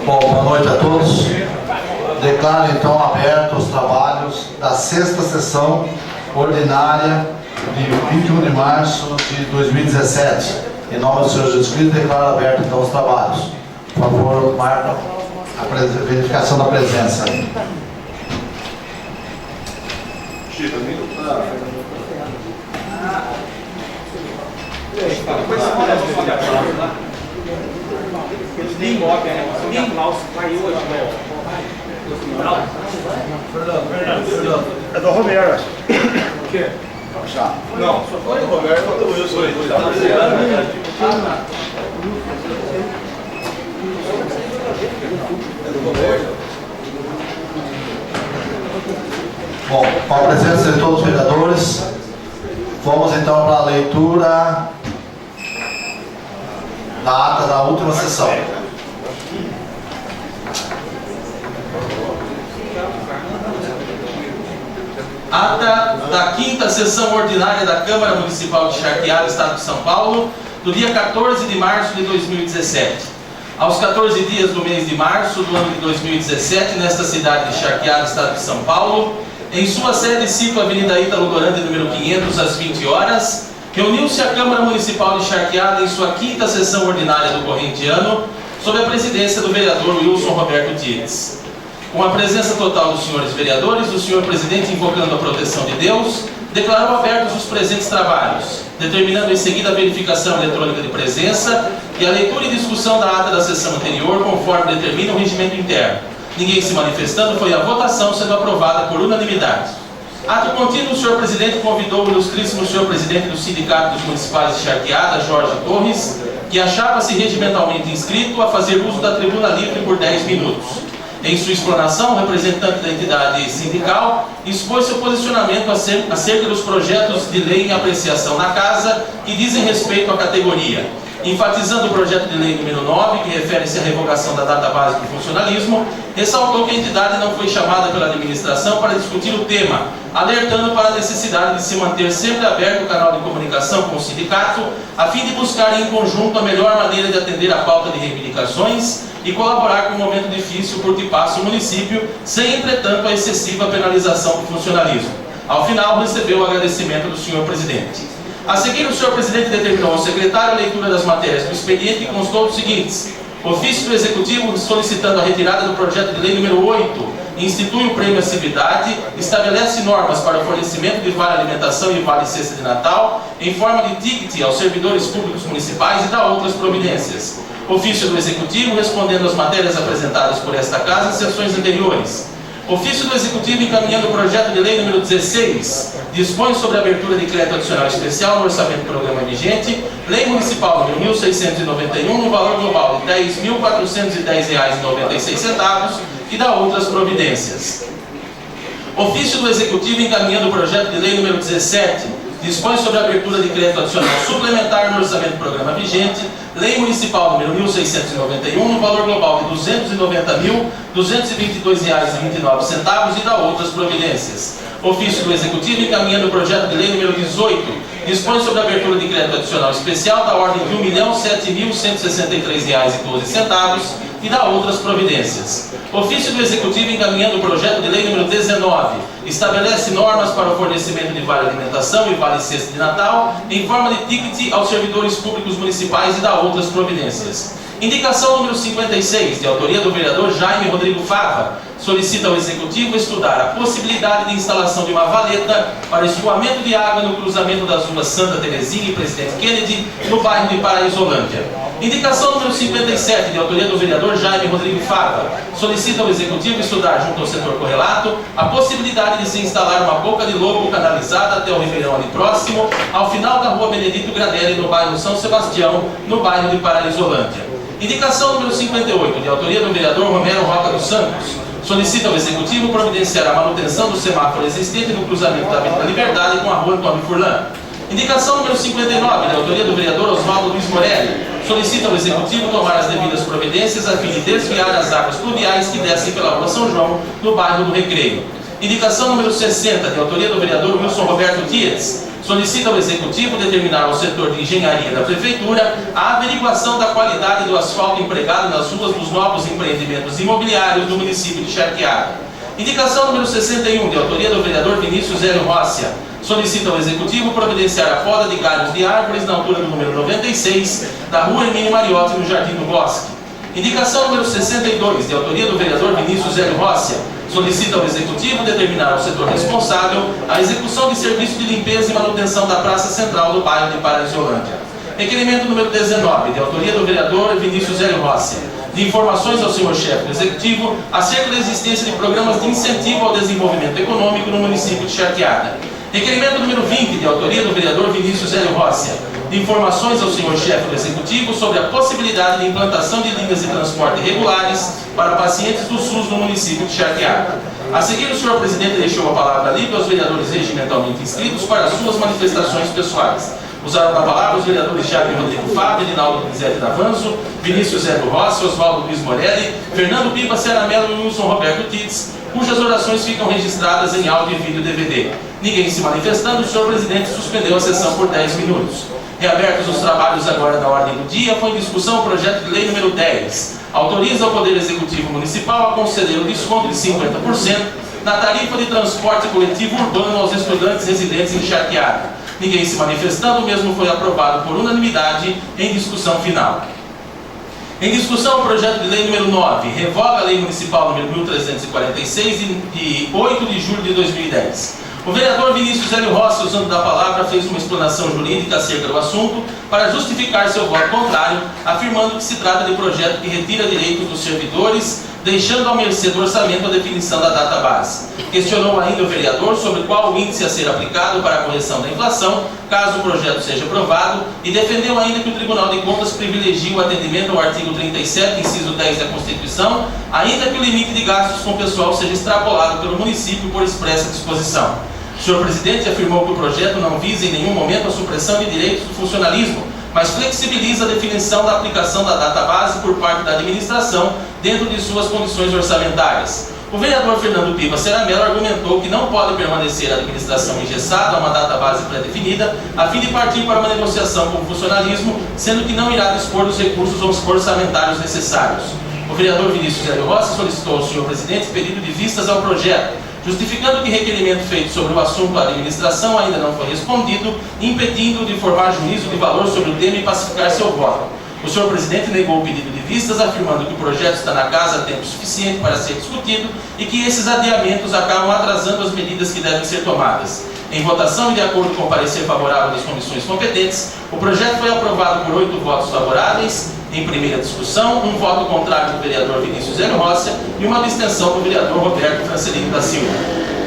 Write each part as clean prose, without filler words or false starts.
Bom, boa noite a todos. Declaro então abertos os trabalhos da sexta sessão ordinária de 21 de março de 2017. Em nome do Senhor Jesus Cristo, declaro aberto então os trabalhos. Por favor, marca a verificação da presença. É do Romero. O quê? Não, só foi do Romero e do Wilson. É do Romero. Bom, com a presença de todos os vereadores, vamos então para a leitura da ata da última sessão. Ata da quinta sessão ordinária da Câmara Municipal de Charqueada, Estado de São Paulo, do dia 14 de março de 2017. Aos 14 dias do mês de março do ano de 2017, nesta cidade de Charqueada, Estado de São Paulo, em sua sede 5, Avenida Ítalo Dorande, número 500, às 20 horas, reuniu-se a Câmara Municipal de Charqueada em sua quinta sessão ordinária do corrente ano, sob a presidência do vereador Wilson Roberto Tires. Com a presença total dos senhores vereadores, o senhor presidente, invocando a proteção de Deus, declarou abertos os presentes trabalhos, determinando em seguida a verificação eletrônica de presença e a leitura e discussão da ata da sessão anterior, conforme determina o regimento interno. Ninguém se manifestando, foi a votação sendo aprovada por unanimidade. Ato contínuo, o senhor presidente convidou o ilustríssimo senhor presidente do Sindicato dos Municipais de Charqueada, Jorge Torres, que achava-se regimentalmente inscrito, a fazer uso da tribuna livre por 10 minutos. Em sua explanação, o representante da entidade sindical expôs seu posicionamento acerca dos projetos de lei em apreciação na Casa que dizem respeito à categoria, enfatizando o projeto de lei número 9, que refere-se à revogação da data base do funcionalismo, ressaltou que a entidade não foi chamada pela administração para discutir o tema, alertando para a necessidade de se manter sempre aberto o canal de comunicação com o sindicato, a fim de buscar em conjunto a melhor maneira de atender a pauta de reivindicações e colaborar com um momento difícil por que passa o município, sem, entretanto, a excessiva penalização do funcionalismo. Ao final, recebeu o agradecimento do senhor presidente. A seguir, o senhor presidente determinou ao secretário a leitura das matérias do expediente e constou os seguintes: ofício do Executivo solicitando a retirada do projeto de lei número 8, institui o prêmio à civilidade, estabelece normas para o fornecimento de vale alimentação e vale cesta de Natal, em forma de ticket aos servidores públicos municipais e dá outras providências. Ofício do Executivo respondendo às matérias apresentadas por esta Casa em sessões anteriores. Ofício do Executivo encaminhando o projeto de lei número 16, dispõe sobre a abertura de crédito adicional especial no orçamento do programa vigente, lei municipal número 1691, no valor global de R$ 10.410,96 e dá outras providências. Ofício do Executivo encaminhando o projeto de lei número 17, dispõe sobre a abertura de crédito adicional suplementar no orçamento do programa vigente, lei municipal número 1691, no valor global de R$ 290.222,29 e dá outras providências. Ofício do Executivo encaminhando o projeto de lei número 18, dispõe sobre a abertura de crédito adicional especial da ordem de R$ 1.007.163,12 e dá outras providências. Ofício do Executivo encaminhando o projeto de lei número 19, estabelece normas para o fornecimento de vale alimentação e vale cesta de Natal em forma de ticket aos servidores públicos municipais e dá outras providências. Indicação número 56, de autoria do vereador Jaime Rodrigo Fava, solicita ao Executivo estudar a possibilidade de instalação de uma valeta para escoamento de água no cruzamento das ruas Santa Terezinha e Presidente Kennedy, no bairro de Paraísolândia. Indicação número 57, de autoria do vereador Jaime Rodrigo Fava, solicita ao Executivo estudar, junto ao setor correlato, a possibilidade de se instalar uma boca de lobo canalizada até o ribeirão ali próximo, ao final da rua Benedito Granelli, no bairro São Sebastião, no bairro de Paraísolândia. Indicação número 58, de autoria do vereador Romero Roca dos Santos, solicita ao Executivo providenciar a manutenção do semáforo existente no cruzamento da Avenida Liberdade com a rua Antônio Furlan. Indicação número 59, de autoria do vereador Oswaldo Luiz Morelli, solicita ao Executivo tomar as devidas providências a fim de desviar as águas pluviais que descem pela rua São João, no bairro do Recreio. Indicação número 60, de autoria do vereador Wilson Roberto Dias, solicita ao Executivo determinar ao setor de engenharia da Prefeitura a averiguação da qualidade do asfalto empregado nas ruas dos novos empreendimentos imobiliários do município de Charqueada. Indicação número 61, de autoria do vereador Vinícius Hélio Rossia, solicita ao Executivo providenciar a poda de galhos de árvores na altura do número 96 da rua Hermínio Mariotti, no Jardim do Bosque. Indicação número 62, de autoria do vereador Vinícius Hélio Rossia, solicita ao Executivo determinar ao setor responsável a execução de serviço de limpeza e manutenção da Praça Central do bairro de Paraísolândia. Requerimento número 19, de autoria do vereador Vinícius Hélio Rossia, de informações ao senhor chefe do Executivo acerca da existência de programas de incentivo ao desenvolvimento econômico no município de Charqueada. Requerimento número 20, de autoria do vereador Vinícius Hélio Rossia, de informações ao senhor chefe do Executivo sobre a possibilidade de implantação de linhas de transporte regulares para pacientes do SUS no município de Charqueada. A seguir, o senhor presidente deixou a palavra livre aos vereadores regimentalmente inscritos para suas manifestações pessoais. Usaram a palavra os vereadores Jaime Rodrigo Fábio, Edinaldo Grisete Davanzo, Vinícius Hélio Rossi, Oswaldo Luiz Morelli, Fernando Pipa, Sera Mello e Wilson Roberto Titz, cujas orações ficam registradas em áudio e vídeo DVD. Ninguém se manifestando, o senhor presidente suspendeu a sessão por 10 minutos. Reabertos os trabalhos agora da ordem do dia, foi em discussão o projeto de lei número 10. Autoriza o Poder Executivo Municipal a conceder o desconto de 50% na tarifa de transporte coletivo urbano aos estudantes residentes em Charqueada. Ninguém se manifestando, o mesmo foi aprovado por unanimidade em discussão final. Em discussão, o projeto de lei número 9, revoga a lei municipal número 1346, de 8 de julho de 2010. O vereador Vinícius Hélio Rossi, usando da palavra, fez uma explanação jurídica acerca do assunto para justificar seu voto contrário, afirmando que se trata de projeto que retira direitos dos servidores, deixando à mercê do orçamento a definição da data base. Questionou ainda o vereador sobre qual o índice a ser aplicado para a correção da inflação, caso o projeto seja aprovado, e defendeu ainda que o Tribunal de Contas privilegie o atendimento ao artigo 37, inciso 10 da Constituição, ainda que o limite de gastos com pessoal seja extrapolado pelo município por expressa disposição. O senhor presidente afirmou que o projeto não visa em nenhum momento a supressão de direitos do funcionalismo, mas flexibiliza a definição da aplicação da data base por parte da administração dentro de suas condições orçamentárias. O vereador Fernando Pipa Sera Mello argumentou que não pode permanecer a administração engessada a uma data base pré-definida, a fim de partir para uma negociação com o funcionalismo, sendo que não irá dispor dos recursos orçamentários necessários. O vereador Vinícius Hélio Rossi solicitou ao senhor presidente pedido de vistas ao projeto, justificando que requerimento feito sobre o assunto à administração ainda não foi respondido, impedindo de formar juízo de valor sobre o tema e pacificar seu voto. O senhor presidente negou o pedido de vistas, afirmando que o projeto está na casa há tempo suficiente para ser discutido e que esses adiamentos acabam atrasando as medidas que devem ser tomadas. Em votação e de acordo com o parecer favorável das comissões competentes, o projeto foi aprovado por 8 votos favoráveis em primeira discussão, um voto contrário do vereador Vinícius Hélio Rossi e uma abstenção do vereador Roberto Francelino da Silva.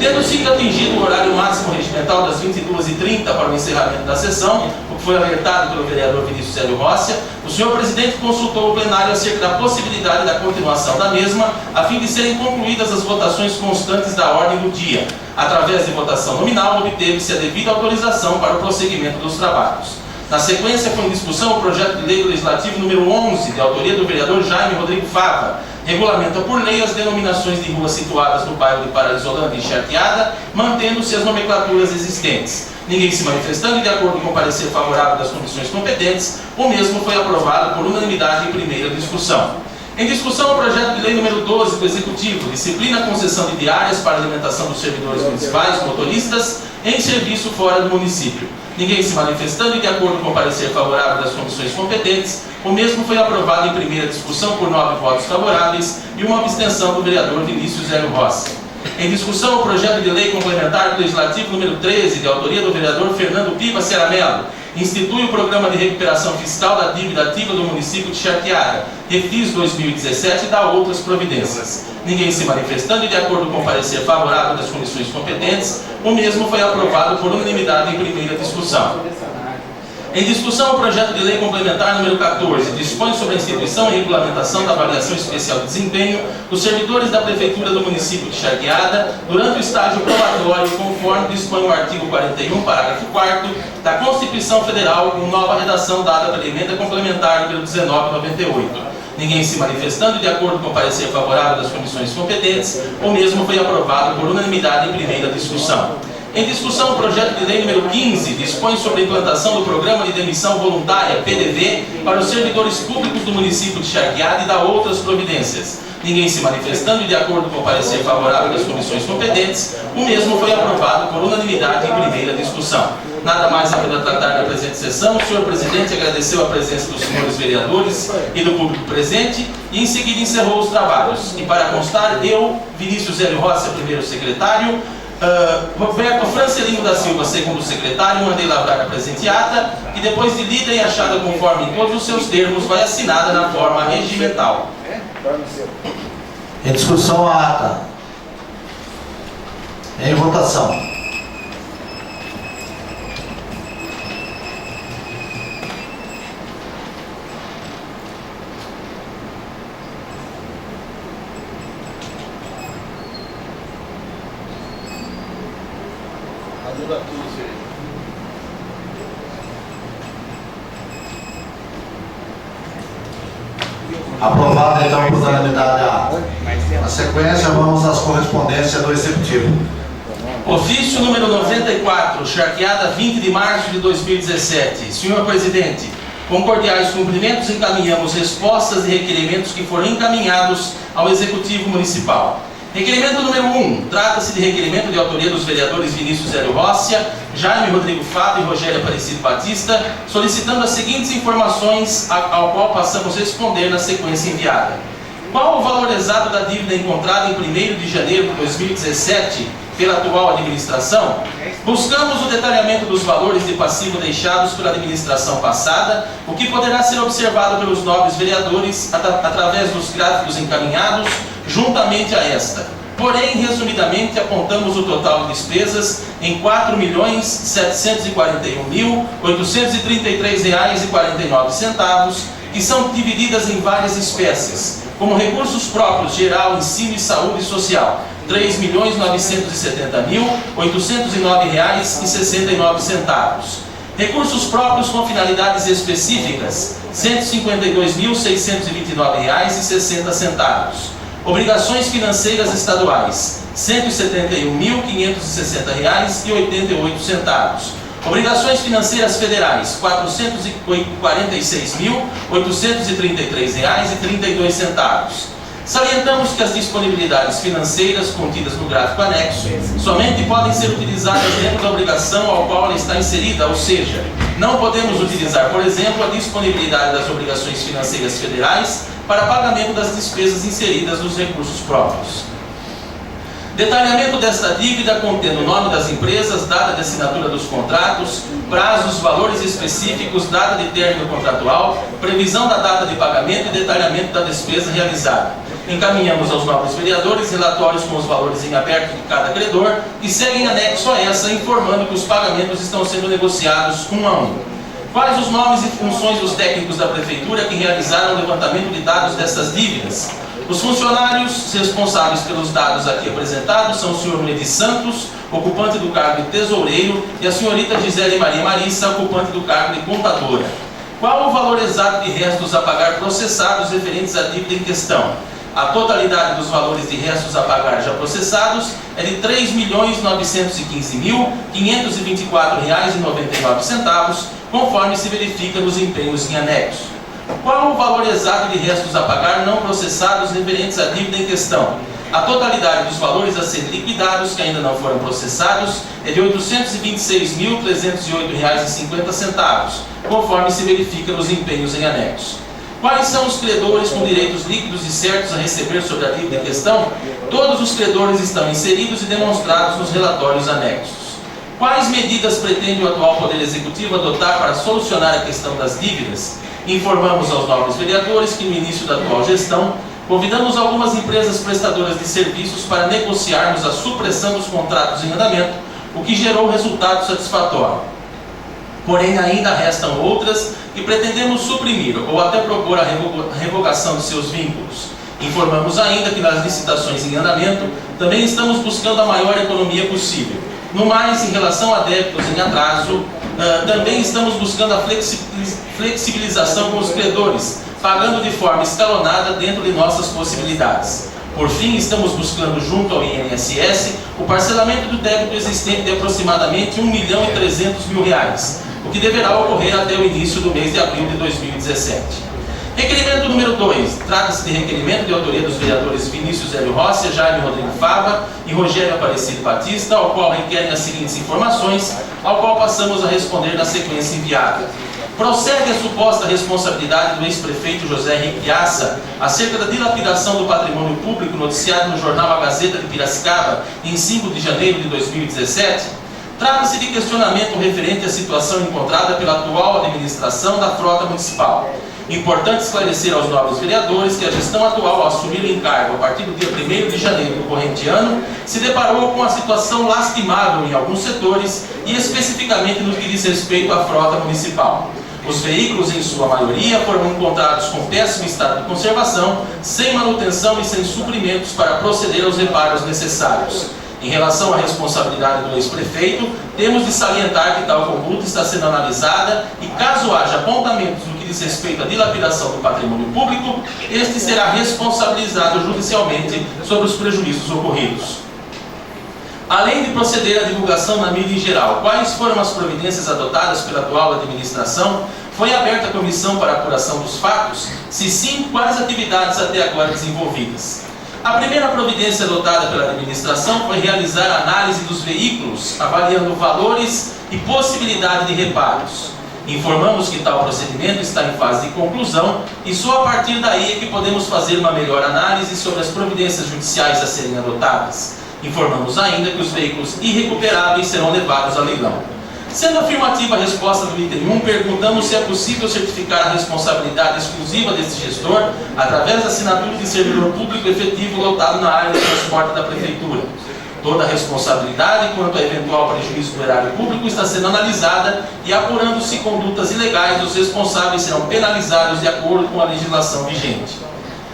Tendo sido atingido o horário máximo regimental das 22h30 para o encerramento da sessão, o que foi alertado pelo vereador Vinícius Hélio Rossi, o senhor presidente consultou o plenário acerca da possibilidade da continuação da mesma, a fim de serem concluídas as votações constantes da ordem do dia. Através de votação nominal, obteve-se a devida autorização para o prosseguimento dos trabalhos. Na sequência, foi em discussão o projeto de lei legislativo número 11, de autoria do vereador Jaime Rodrigo Fava, regulamenta por lei as denominações de ruas situadas no bairro de Paraísolândia e Charqueada, mantendo-se as nomenclaturas existentes. Ninguém se manifestando e de acordo com o parecer favorável das comissões competentes, o mesmo foi aprovado por unanimidade em primeira discussão. Em discussão, o projeto de lei número 12 do Executivo, disciplina a concessão de diárias para alimentação dos servidores municipais, motoristas, em serviço fora do município. Ninguém se manifestando e de acordo com o parecer favorável das comissões competentes, o mesmo foi aprovado em primeira discussão por 9 votos favoráveis e uma abstenção do vereador Vinícius Hélio Rossi. Em discussão, o projeto de lei complementar do Legislativo número 13, de autoria do vereador Fernando Pipa Sera Mello, institui o Programa de Recuperação Fiscal da Dívida Ativa do município de Charqueada, Refis 2017 e dá outras providências. Ninguém se manifestando e de acordo com o parecer favorável das comissões competentes, o mesmo foi aprovado por unanimidade em primeira discussão. Em discussão, o projeto de lei complementar número 14 dispõe sobre a instituição e regulamentação da avaliação especial de desempenho dos servidores da Prefeitura do município de Charqueada durante o estágio probatório, conforme dispõe o artigo 41, parágrafo 4º da Constituição Federal, com nova redação dada pela emenda complementar número 1998. Ninguém se manifestando e de acordo com o parecer favorável das comissões competentes, o mesmo foi aprovado por unanimidade em primeira discussão. Em discussão, o projeto de lei número 15 dispõe sobre a implantação do Programa de Demissão Voluntária, PDV, para os servidores públicos do município de Charqueada e dá outras providências. Ninguém se manifestando e de acordo com o parecer favorável das comissões competentes, o mesmo foi aprovado por unanimidade em primeira discussão. Nada mais a tratar da presente sessão. O senhor presidente agradeceu a presença dos senhores vereadores e do público presente e em seguida encerrou os trabalhos. E para constar, eu, Vinícius Hélio Rossi, primeiro secretário, Roberto Francelino da Silva, segundo secretário, mandei lavrar a presente ata, que depois de lida e achada conforme em todos os seus termos, vai assinada na forma regimental. Em discussão a ata. Em votação. Aprovado então por unanimidade a ata. Na sequência, vamos às correspondências do Executivo. Ofício número 94, Charqueada, 20 de março de 2017. Senhor Presidente, com cordiais cumprimentos, encaminhamos respostas de requerimentos que foram encaminhados ao Executivo Municipal. Requerimento número 1, trata-se de requerimento de autoria dos vereadores Vinícius Hélio Rossi, Jaime Rodrigo Fábio e Rogério Aparecido Batista, solicitando as seguintes informações ao qual passamos a responder na sequência enviada. Qual o valor exato da dívida encontrada em 1º de janeiro de 2017 pela atual administração? Buscamos o detalhamento dos valores de passivo deixados pela administração passada, o que poderá ser observado pelos nobres vereadores através dos gráficos encaminhados juntamente a esta. Porém, resumidamente, apontamos o total de despesas em R$ 4.741.833,49, que são divididas em várias espécies, como recursos próprios, geral, ensino e saúde social, R$ 3.970.809,69. Recursos próprios com finalidades específicas, R$ 152.629,60. Obrigações financeiras estaduais, R$ 171.560,88. Obrigações financeiras federais, R$ 446.833,32. Salientamos que as disponibilidades financeiras contidas no gráfico anexo somente podem ser utilizadas dentro da obrigação ao qual ela está inserida, ou seja, não podemos utilizar, por exemplo, a disponibilidade das obrigações financeiras federais para pagamento das despesas inseridas nos recursos próprios. Detalhamento desta dívida contendo o nome das empresas, data de assinatura dos contratos, prazos, valores específicos, data de término contratual, previsão da data de pagamento e detalhamento da despesa realizada. Encaminhamos aos nobres vereadores relatórios com os valores em aberto de cada credor e seguem anexo a essa, informando que os pagamentos estão sendo negociados um a um. Quais os nomes e funções dos técnicos da Prefeitura que realizaram o levantamento de dados dessas dívidas? Os funcionários responsáveis pelos dados aqui apresentados são o senhor Medi Santos, ocupante do cargo de tesoureiro, e a senhorita Gisele Maria Marissa, ocupante do cargo de contadora. Qual o valor exato de restos a pagar processados referentes à dívida em questão? A totalidade dos valores de restos a pagar já processados é de R$ 3.915.524,99, conforme se verifica nos empenhos em anexo. Qual o valor exato de restos a pagar não processados referentes à dívida em questão? A totalidade dos valores a serem liquidados que ainda não foram processados é de R$ 826.308,50, conforme se verifica nos empenhos em anexo. Quais são os credores com direitos líquidos e certos a receber sobre a dívida em questão? Todos os credores estão inseridos e demonstrados nos relatórios anexos. Quais medidas pretende o atual Poder Executivo adotar para solucionar a questão das dívidas? Informamos aos nobres vereadores que no início da atual gestão, convidamos algumas empresas prestadoras de serviços para negociarmos a supressão dos contratos em andamento, o que gerou resultado satisfatório. Porém, ainda restam outras que pretendemos suprimir ou até propor a revogação de seus vínculos. Informamos ainda que nas licitações em andamento também estamos buscando a maior economia possível. No mais, em relação a débitos em atraso, também estamos buscando a flexibilização com os credores, pagando de forma escalonada dentro de nossas possibilidades. Por fim, estamos buscando junto ao INSS o parcelamento do débito existente de aproximadamente R$ 1.300.000, o que deverá ocorrer até o início do mês de abril de 2017. Requerimento número 2. Trata-se de requerimento de autoria dos vereadores Vinícius Hélio Rossi, Jaime Rodrigo Fava e Rogério Aparecido Batista, ao qual requerem as seguintes informações, ao qual passamos a responder na sequência enviada. Prossegue a suposta responsabilidade do ex-prefeito José Henrique Piazza acerca da dilapidação do patrimônio público noticiado no jornal A Gazeta de Piracicaba em 5 de janeiro de 2017? Trata-se de questionamento referente à situação encontrada pela atual administração da frota municipal. Importante esclarecer aos nobres vereadores que a gestão atual, ao assumir o encargo a partir do dia 1º de janeiro do corrente ano, se deparou com uma situação lastimável em alguns setores e especificamente no que diz respeito à frota municipal. Os veículos, em sua maioria, foram encontrados com péssimo estado de conservação, sem manutenção e sem suprimentos para proceder aos reparos necessários. Em relação à responsabilidade do ex-prefeito, temos de salientar que tal conduta está sendo analisada e, caso haja apontamentos no que diz respeito à dilapidação do patrimônio público, este será responsabilizado judicialmente sobre os prejuízos ocorridos. Além de proceder à divulgação na mídia em geral, quais foram as providências adotadas pela atual administração? Foi aberta a comissão para apuração dos fatos? Se sim, quais atividades até agora desenvolvidas? A primeira providência adotada pela administração foi realizar a análise dos veículos, avaliando valores e possibilidade de reparos. Informamos que tal procedimento está em fase de conclusão e só a partir daí é que podemos fazer uma melhor análise sobre as providências judiciais a serem adotadas. Informamos ainda que os veículos irrecuperáveis serão levados a leilão. Sendo afirmativa a resposta do item 1, perguntamos se é possível certificar a responsabilidade exclusiva deste gestor através da assinatura de servidor público efetivo lotado na área de transporte da Prefeitura. Toda a responsabilidade quanto a eventual prejuízo do erário público está sendo analisada e, apurando-se condutas ilegais, os responsáveis serão penalizados de acordo com a legislação vigente.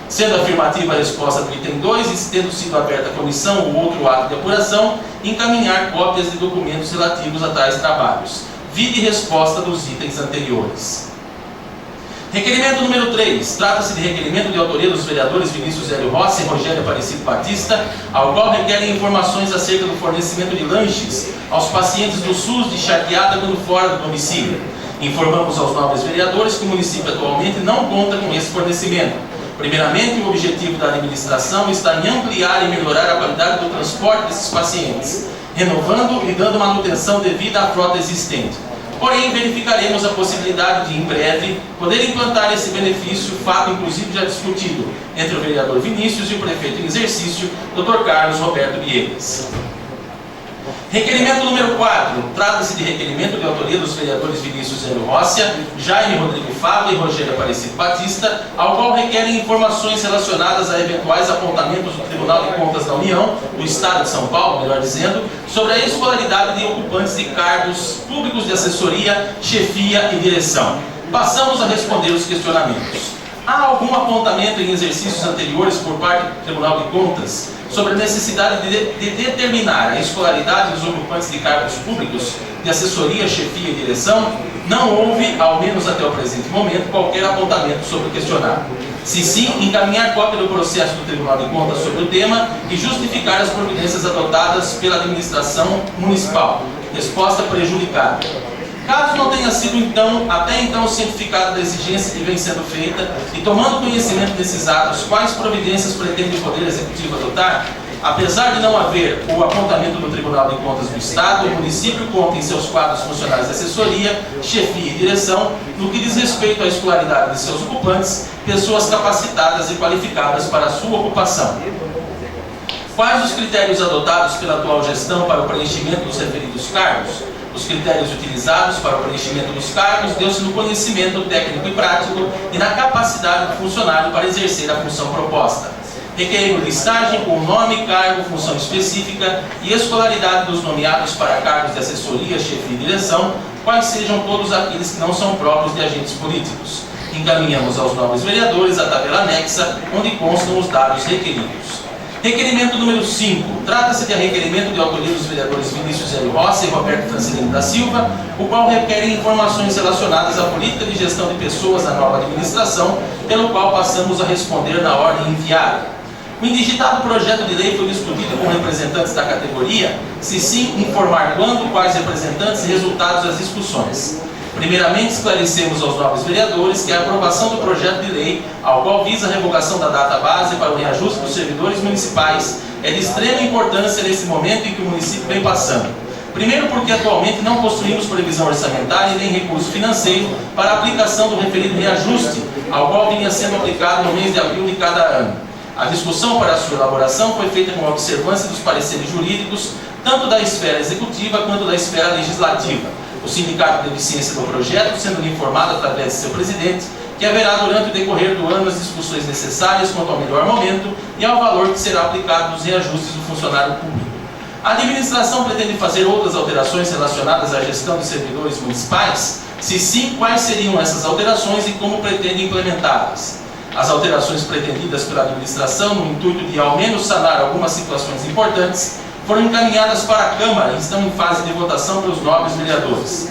Sendo afirmativa a resposta do item 2 e tendo sido aberta a comissão ou outro ato de apuração, encaminhar cópias de documentos relativos a tais trabalhos. Vide resposta dos itens anteriores. Requerimento número 3. Trata-se de requerimento de autoria dos vereadores Vinícius Hélio Rossi e Rogério Aparecido Batista, ao qual requerem informações acerca do fornecimento de lanches aos pacientes do SUS de Charqueada quando fora do domicílio. Informamos aos nobres vereadores que o município atualmente não conta com esse fornecimento. Primeiramente, o objetivo da administração está em ampliar e melhorar a qualidade do transporte desses pacientes, renovando e dando manutenção devida à frota existente. Porém, verificaremos a possibilidade de, em breve, poder implantar esse benefício, fato inclusive já discutido entre o vereador Vinícius e o prefeito em exercício, Dr. Carlos Roberto Viegas. Requerimento número 4. Trata-se de requerimento de autoria dos vereadores Vinícius Hélio Rossi, Jaime Rodrigo Fava e Rogério Aparecido Batista, ao qual requerem informações relacionadas a eventuais apontamentos do Tribunal de Contas da União, do Estado de São Paulo, melhor dizendo, sobre a escolaridade de ocupantes de cargos públicos de assessoria, chefia e direção. Passamos a responder os questionamentos. Há algum apontamento em exercícios anteriores por parte do Tribunal de Contas sobre a necessidade de determinar a escolaridade dos ocupantes de cargos públicos de assessoria, chefia e direção? Não houve, ao menos até o presente momento, qualquer apontamento sobre o questionário. Se sim, encaminhar cópia do processo do Tribunal de Contas sobre o tema e justificar as providências adotadas pela administração municipal. Resposta prejudicada. Caso não tenha sido até então cientificada da exigência que vem sendo feita e tomando conhecimento desses atos, quais providências pretende o Poder Executivo adotar? Apesar de não haver o apontamento do Tribunal de Contas do Estado, o município conta em seus quadros funcionários de assessoria, chefia e direção, no que diz respeito à escolaridade de seus ocupantes, pessoas capacitadas e qualificadas para a sua ocupação. Quais os critérios adotados pela atual gestão para o preenchimento dos referidos cargos? Os critérios utilizados para o preenchimento dos cargos deu-se no conhecimento técnico e prático e na capacidade do funcionário para exercer a função proposta. Requerendo listagem com nome, cargo, função específica e escolaridade dos nomeados para cargos de assessoria, chefia e direção, quais sejam todos aqueles que não são próprios de agentes políticos. Encaminhamos aos nobres vereadores a tabela anexa, onde constam os dados requeridos. Requerimento número 5. Trata-se de requerimento de autoria dos vereadores Vinícius Hélio Rossi e Roberto Francelino da Silva, o qual requerem informações relacionadas à política de gestão de pessoas da nova administração, pelo qual passamos a responder na ordem enviada. O indigitado projeto de lei foi discutido com representantes da categoria, se sim, informar quando, quais representantes e resultados das discussões. Primeiramente, esclarecemos aos nobres vereadores que a aprovação do projeto de lei, ao qual visa a revogação da data base para o reajuste dos servidores municipais, é de extrema importância nesse momento em que o município vem passando. Primeiro porque atualmente não possuímos previsão orçamentária e nem recurso financeiro para a aplicação do referido reajuste, ao qual vinha sendo aplicado no mês de abril de cada ano. A discussão para a sua elaboração foi feita com a observância dos pareceres jurídicos, tanto da esfera executiva quanto da esfera legislativa. O sindicato teve ciência do projeto, sendo informado através de seu presidente, que haverá durante o decorrer do ano as discussões necessárias quanto ao melhor momento e ao valor que será aplicado nos reajustes do funcionário público. A administração pretende fazer outras alterações relacionadas à gestão de servidores municipais? Se sim, quais seriam essas alterações e como pretende implementá-las? As alterações pretendidas pela administração, no intuito de ao menos sanar algumas situações importantes, foram encaminhadas para a Câmara e estão em fase de votação pelos nobres vereadores.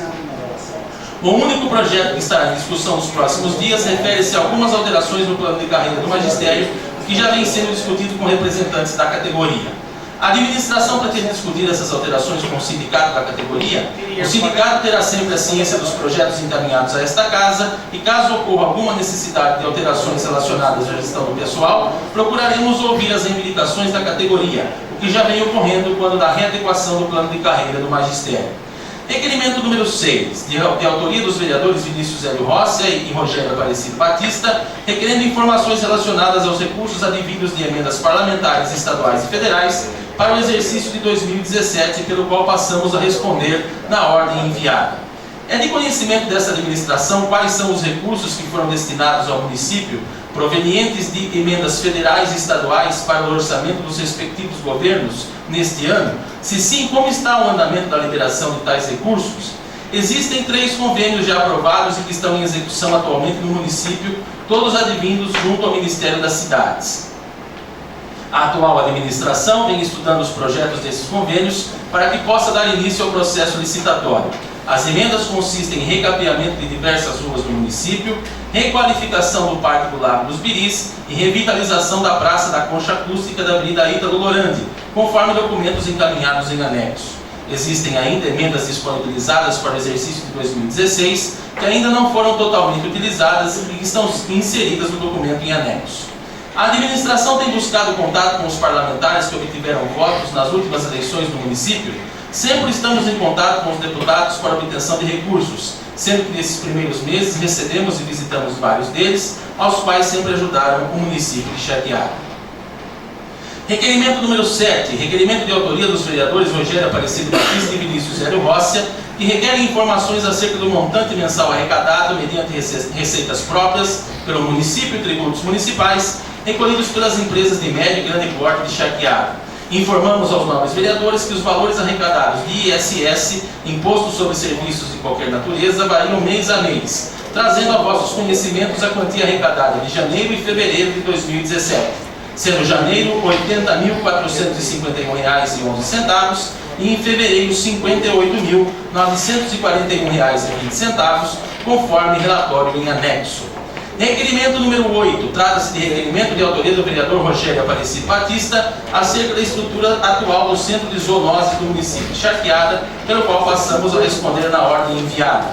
O único projeto que estará em discussão nos próximos dias refere-se a algumas alterações no plano de carreira do magistério, que já vem sendo discutido com representantes da categoria. A administração pretende discutir essas alterações com o sindicato da categoria. O sindicato terá sempre a ciência dos projetos encaminhados a esta casa e, caso ocorra alguma necessidade de alterações relacionadas à gestão do pessoal, procuraremos ouvir as reivindicações da categoria, o que já vem ocorrendo quando da readequação do plano de carreira do magistério. Requerimento número 6, de autoria dos vereadores Vinícius Hélio Rossi e Rogério Aparecido Batista, requerendo informações relacionadas aos recursos advindos de emendas parlamentares estaduais e federais para o exercício de 2017, pelo qual passamos a responder na ordem enviada. É de conhecimento dessa administração quais são os recursos que foram destinados ao município, provenientes de emendas federais e estaduais para o orçamento dos respectivos governos neste ano? Se sim, como está o andamento da liberação de tais recursos? Existem 3 convênios já aprovados e que estão em execução atualmente no município, todos advindos junto ao Ministério das Cidades. A atual administração vem estudando os projetos desses convênios para que possa dar início ao processo licitatório. As emendas consistem em recapeamento de diversas ruas do município, requalificação do Parque do Lago dos Biris e revitalização da Praça da Concha Acústica da Avenida Ítalo Lorandi, conforme documentos encaminhados em anexo. Existem ainda emendas disponibilizadas para o exercício de 2016, que ainda não foram totalmente utilizadas e que estão inseridas no documento em anexo. A administração tem buscado contato com os parlamentares que obtiveram votos nas últimas eleições do município. Sempre estamos em contato com os deputados para obtenção de recursos, sendo que nesses primeiros meses recebemos e visitamos vários deles, aos quais sempre ajudaram o município de Charqueada. Requerimento número 7, requerimento de autoria dos vereadores Rogério Aparecido Batista e Vinícius Hélio Rossi, que requerem informações acerca do montante mensal arrecadado mediante receitas próprias pelo município e tributos municipais, recolhidos pelas empresas de médio e grande porte de Charqueada. Informamos aos nobres vereadores que os valores arrecadados de ISS, Imposto sobre Serviços de qualquer natureza, variam mês a mês, trazendo a vossos conhecimentos a quantia arrecadada de janeiro e fevereiro de 2017, sendo janeiro R$ 80.451,11 e em fevereiro R$ 58.941,20, conforme relatório em anexo. Requerimento número 8, trata-se de requerimento de autoria do vereador Rogério Aparecido Batista acerca da estrutura atual do Centro de Zoonose do município de Charqueada, pelo qual passamos a responder na ordem enviada.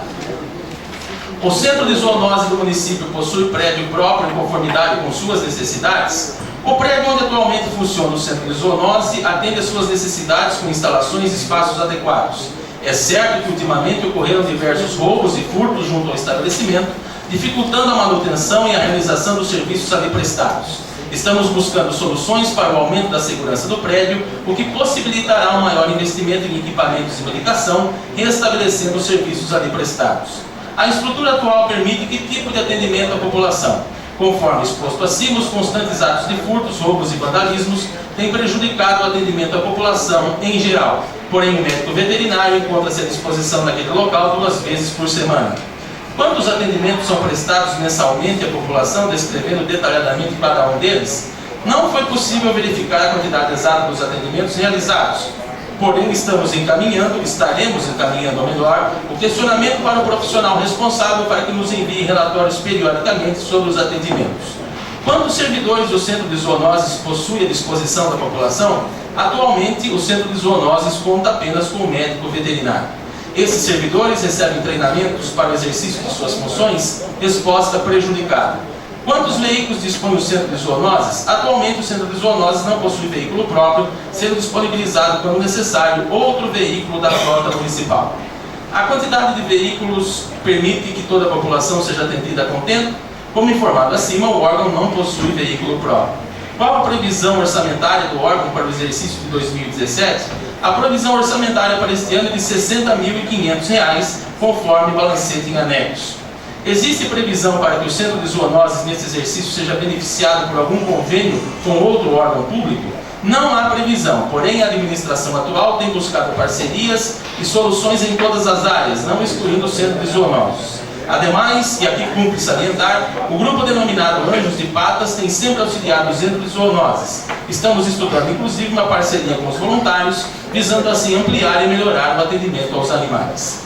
O Centro de Zoonose do município possui prédio próprio em conformidade com suas necessidades? O prédio onde atualmente funciona o Centro de Zoonose atende às suas necessidades com instalações e espaços adequados. É certo que ultimamente ocorreram diversos roubos e furtos junto ao estabelecimento, dificultando a manutenção e a realização dos serviços ali prestados. Estamos buscando soluções para o aumento da segurança do prédio, o que possibilitará um maior investimento em equipamentos e medicação, restabelecendo os serviços ali prestados. A estrutura atual permite que tipo de atendimento à população? Conforme exposto acima, os constantes atos de furtos, roubos e vandalismos têm prejudicado o atendimento à população em geral. Porém, o médico veterinário encontra-se à disposição naquele local 2 vezes por semana. Quantos atendimentos são prestados mensalmente à população, descrevendo detalhadamente cada um deles? Não foi possível verificar a quantidade exata dos atendimentos realizados. Porém, estaremos encaminhando ao melhor, o questionamento para o profissional responsável para que nos envie relatórios periodicamente sobre os atendimentos. Quantos servidores o Centro de Zoonoses possui à disposição da população? Atualmente, o Centro de Zoonoses conta apenas com um médico veterinário. Esses servidores recebem treinamentos para o exercício de suas funções? Resposta prejudicada. Quantos veículos dispõe o Centro de Zoonoses? Atualmente, o Centro de Zoonoses não possui veículo próprio, sendo disponibilizado, quando necessário, outro veículo da frota municipal. A quantidade de veículos permite que toda a população seja atendida a contento? Como informado acima, o órgão não possui veículo próprio. Qual a previsão orçamentária do órgão para o exercício de 2017? A previsão orçamentária para este ano é de R$ 60.500, conforme balancete em anexo. Existe previsão para que o Centro de Zoonoses nesse exercício seja beneficiado por algum convênio com outro órgão público? Não há previsão, porém a administração atual tem buscado parcerias e soluções em todas as áreas, não excluindo o Centro de Zoonoses. Ademais, e aqui cumpre salientar, o grupo denominado Anjos de Patas tem sempre auxiliado o Centro de Zoonoses. Estamos estudando inclusive uma parceria com os voluntários, visando assim ampliar e melhorar o atendimento aos animais.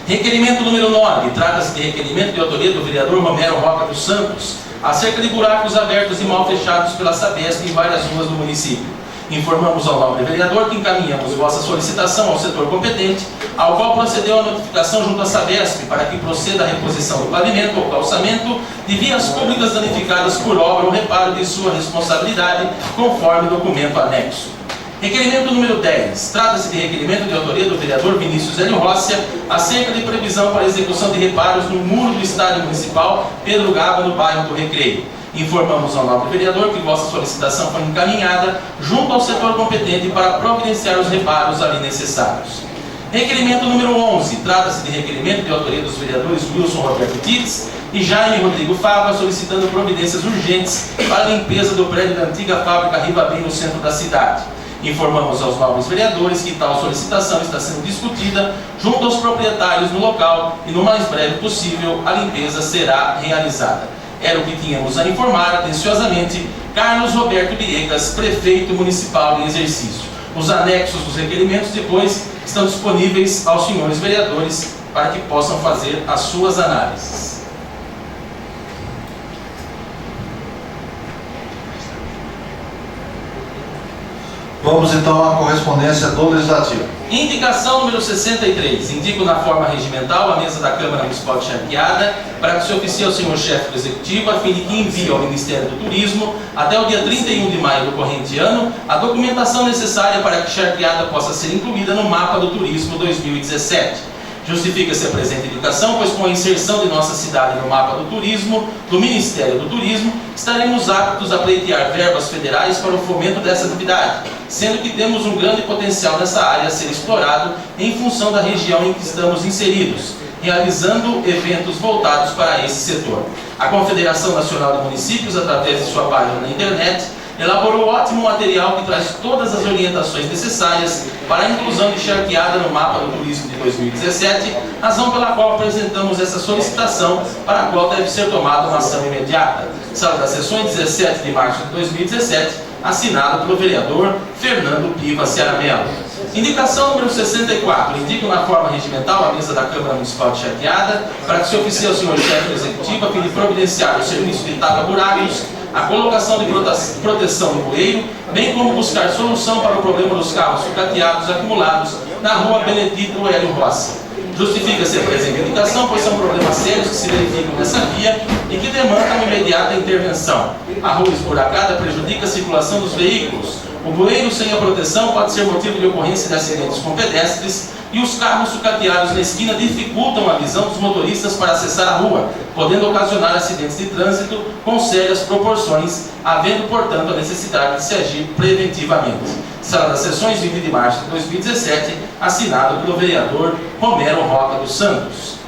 Requerimento número 9, trata-se de requerimento de autoria do vereador Romero Roca dos Santos, acerca de buracos abertos e mal fechados pela Sabesp em várias ruas do município. Informamos ao nobre vereador que encaminhamos vossa solicitação ao setor competente, ao qual procedeu a notificação junto à Sabesp para que proceda a reposição do pavimento ou calçamento de vias públicas danificadas por obra ou reparo de sua responsabilidade, conforme documento anexo. Requerimento número 10. Trata-se de requerimento de autoria do vereador Vinícius Hélio Rócia, acerca de previsão para execução de reparos no muro do estádio municipal Pedro Gava, no bairro do Recreio. Informamos ao nobre vereador que vossa solicitação foi encaminhada junto ao setor competente para providenciar os reparos ali necessários. Requerimento número 11. Trata-se de requerimento de autoria dos vereadores Wilson Roberto Tits e Jaime Rodrigo Fava, solicitando providências urgentes para a limpeza do prédio da antiga fábrica Ribabem, no centro da cidade. Informamos aos novos vereadores que tal solicitação está sendo discutida junto aos proprietários no local e no mais breve possível a limpeza será realizada. Era o que tínhamos a informar. Atenciosamente, Carlos Roberto Viegas, prefeito municipal em exercício. Os anexos dos requerimentos depois estão disponíveis aos senhores vereadores para que possam fazer as suas análises. Vamos então à correspondência do Legislativo. Indicação número 63. Indico na forma regimental a mesa da Câmara Municipal de Charqueada para que se oficie ao senhor chefe do Executivo, a fim de que envie ao Ministério do Turismo, até o dia 31 de maio do corrente ano, a documentação necessária para que Charqueada possa ser incluída no Mapa do Turismo 2017. Justifica-se a presente indicação, pois com a inserção de nossa cidade no Mapa do Turismo, do Ministério do Turismo, estaremos aptos a pleitear verbas federais para o fomento dessa atividade, sendo que temos um grande potencial nessa área a ser explorado em função da região em que estamos inseridos, realizando eventos voltados para esse setor. A Confederação Nacional de Municípios, através de sua página na internet, elaborou ótimo material que traz todas as orientações necessárias para a inclusão de Charqueada no Mapa do Turismo de 2017, razão pela qual apresentamos essa solicitação, para a qual deve ser tomada uma ação imediata. Sala das Sessões, 17 de março de 2017, assinado pelo vereador Fernando Piva Ciaramelo. Indicação número 64. Indico na forma regimental a mesa da Câmara Municipal de Charqueada para que se oficie ao senhor chefe do Executivo a fim de providenciar o serviço de tapa-buracos, a colocação de proteção no bueiro, bem como buscar solução para o problema dos carros sucateados acumulados na rua Benedito Hélio Rossi. Justifica-se a presente indicação, pois são problemas sérios que se verificam nessa via e que demandam imediata intervenção. A rua esburacada prejudica a circulação dos veículos. O bueiro sem a proteção pode ser motivo de ocorrência de acidentes com pedestres e os carros sucateados na esquina dificultam a visão dos motoristas para acessar a rua, podendo ocasionar acidentes de trânsito com sérias proporções, havendo, portanto, a necessidade de se agir preventivamente. Sala das Sessões, 20 de março de 2017, assinado pelo vereador Romero Roca dos Santos.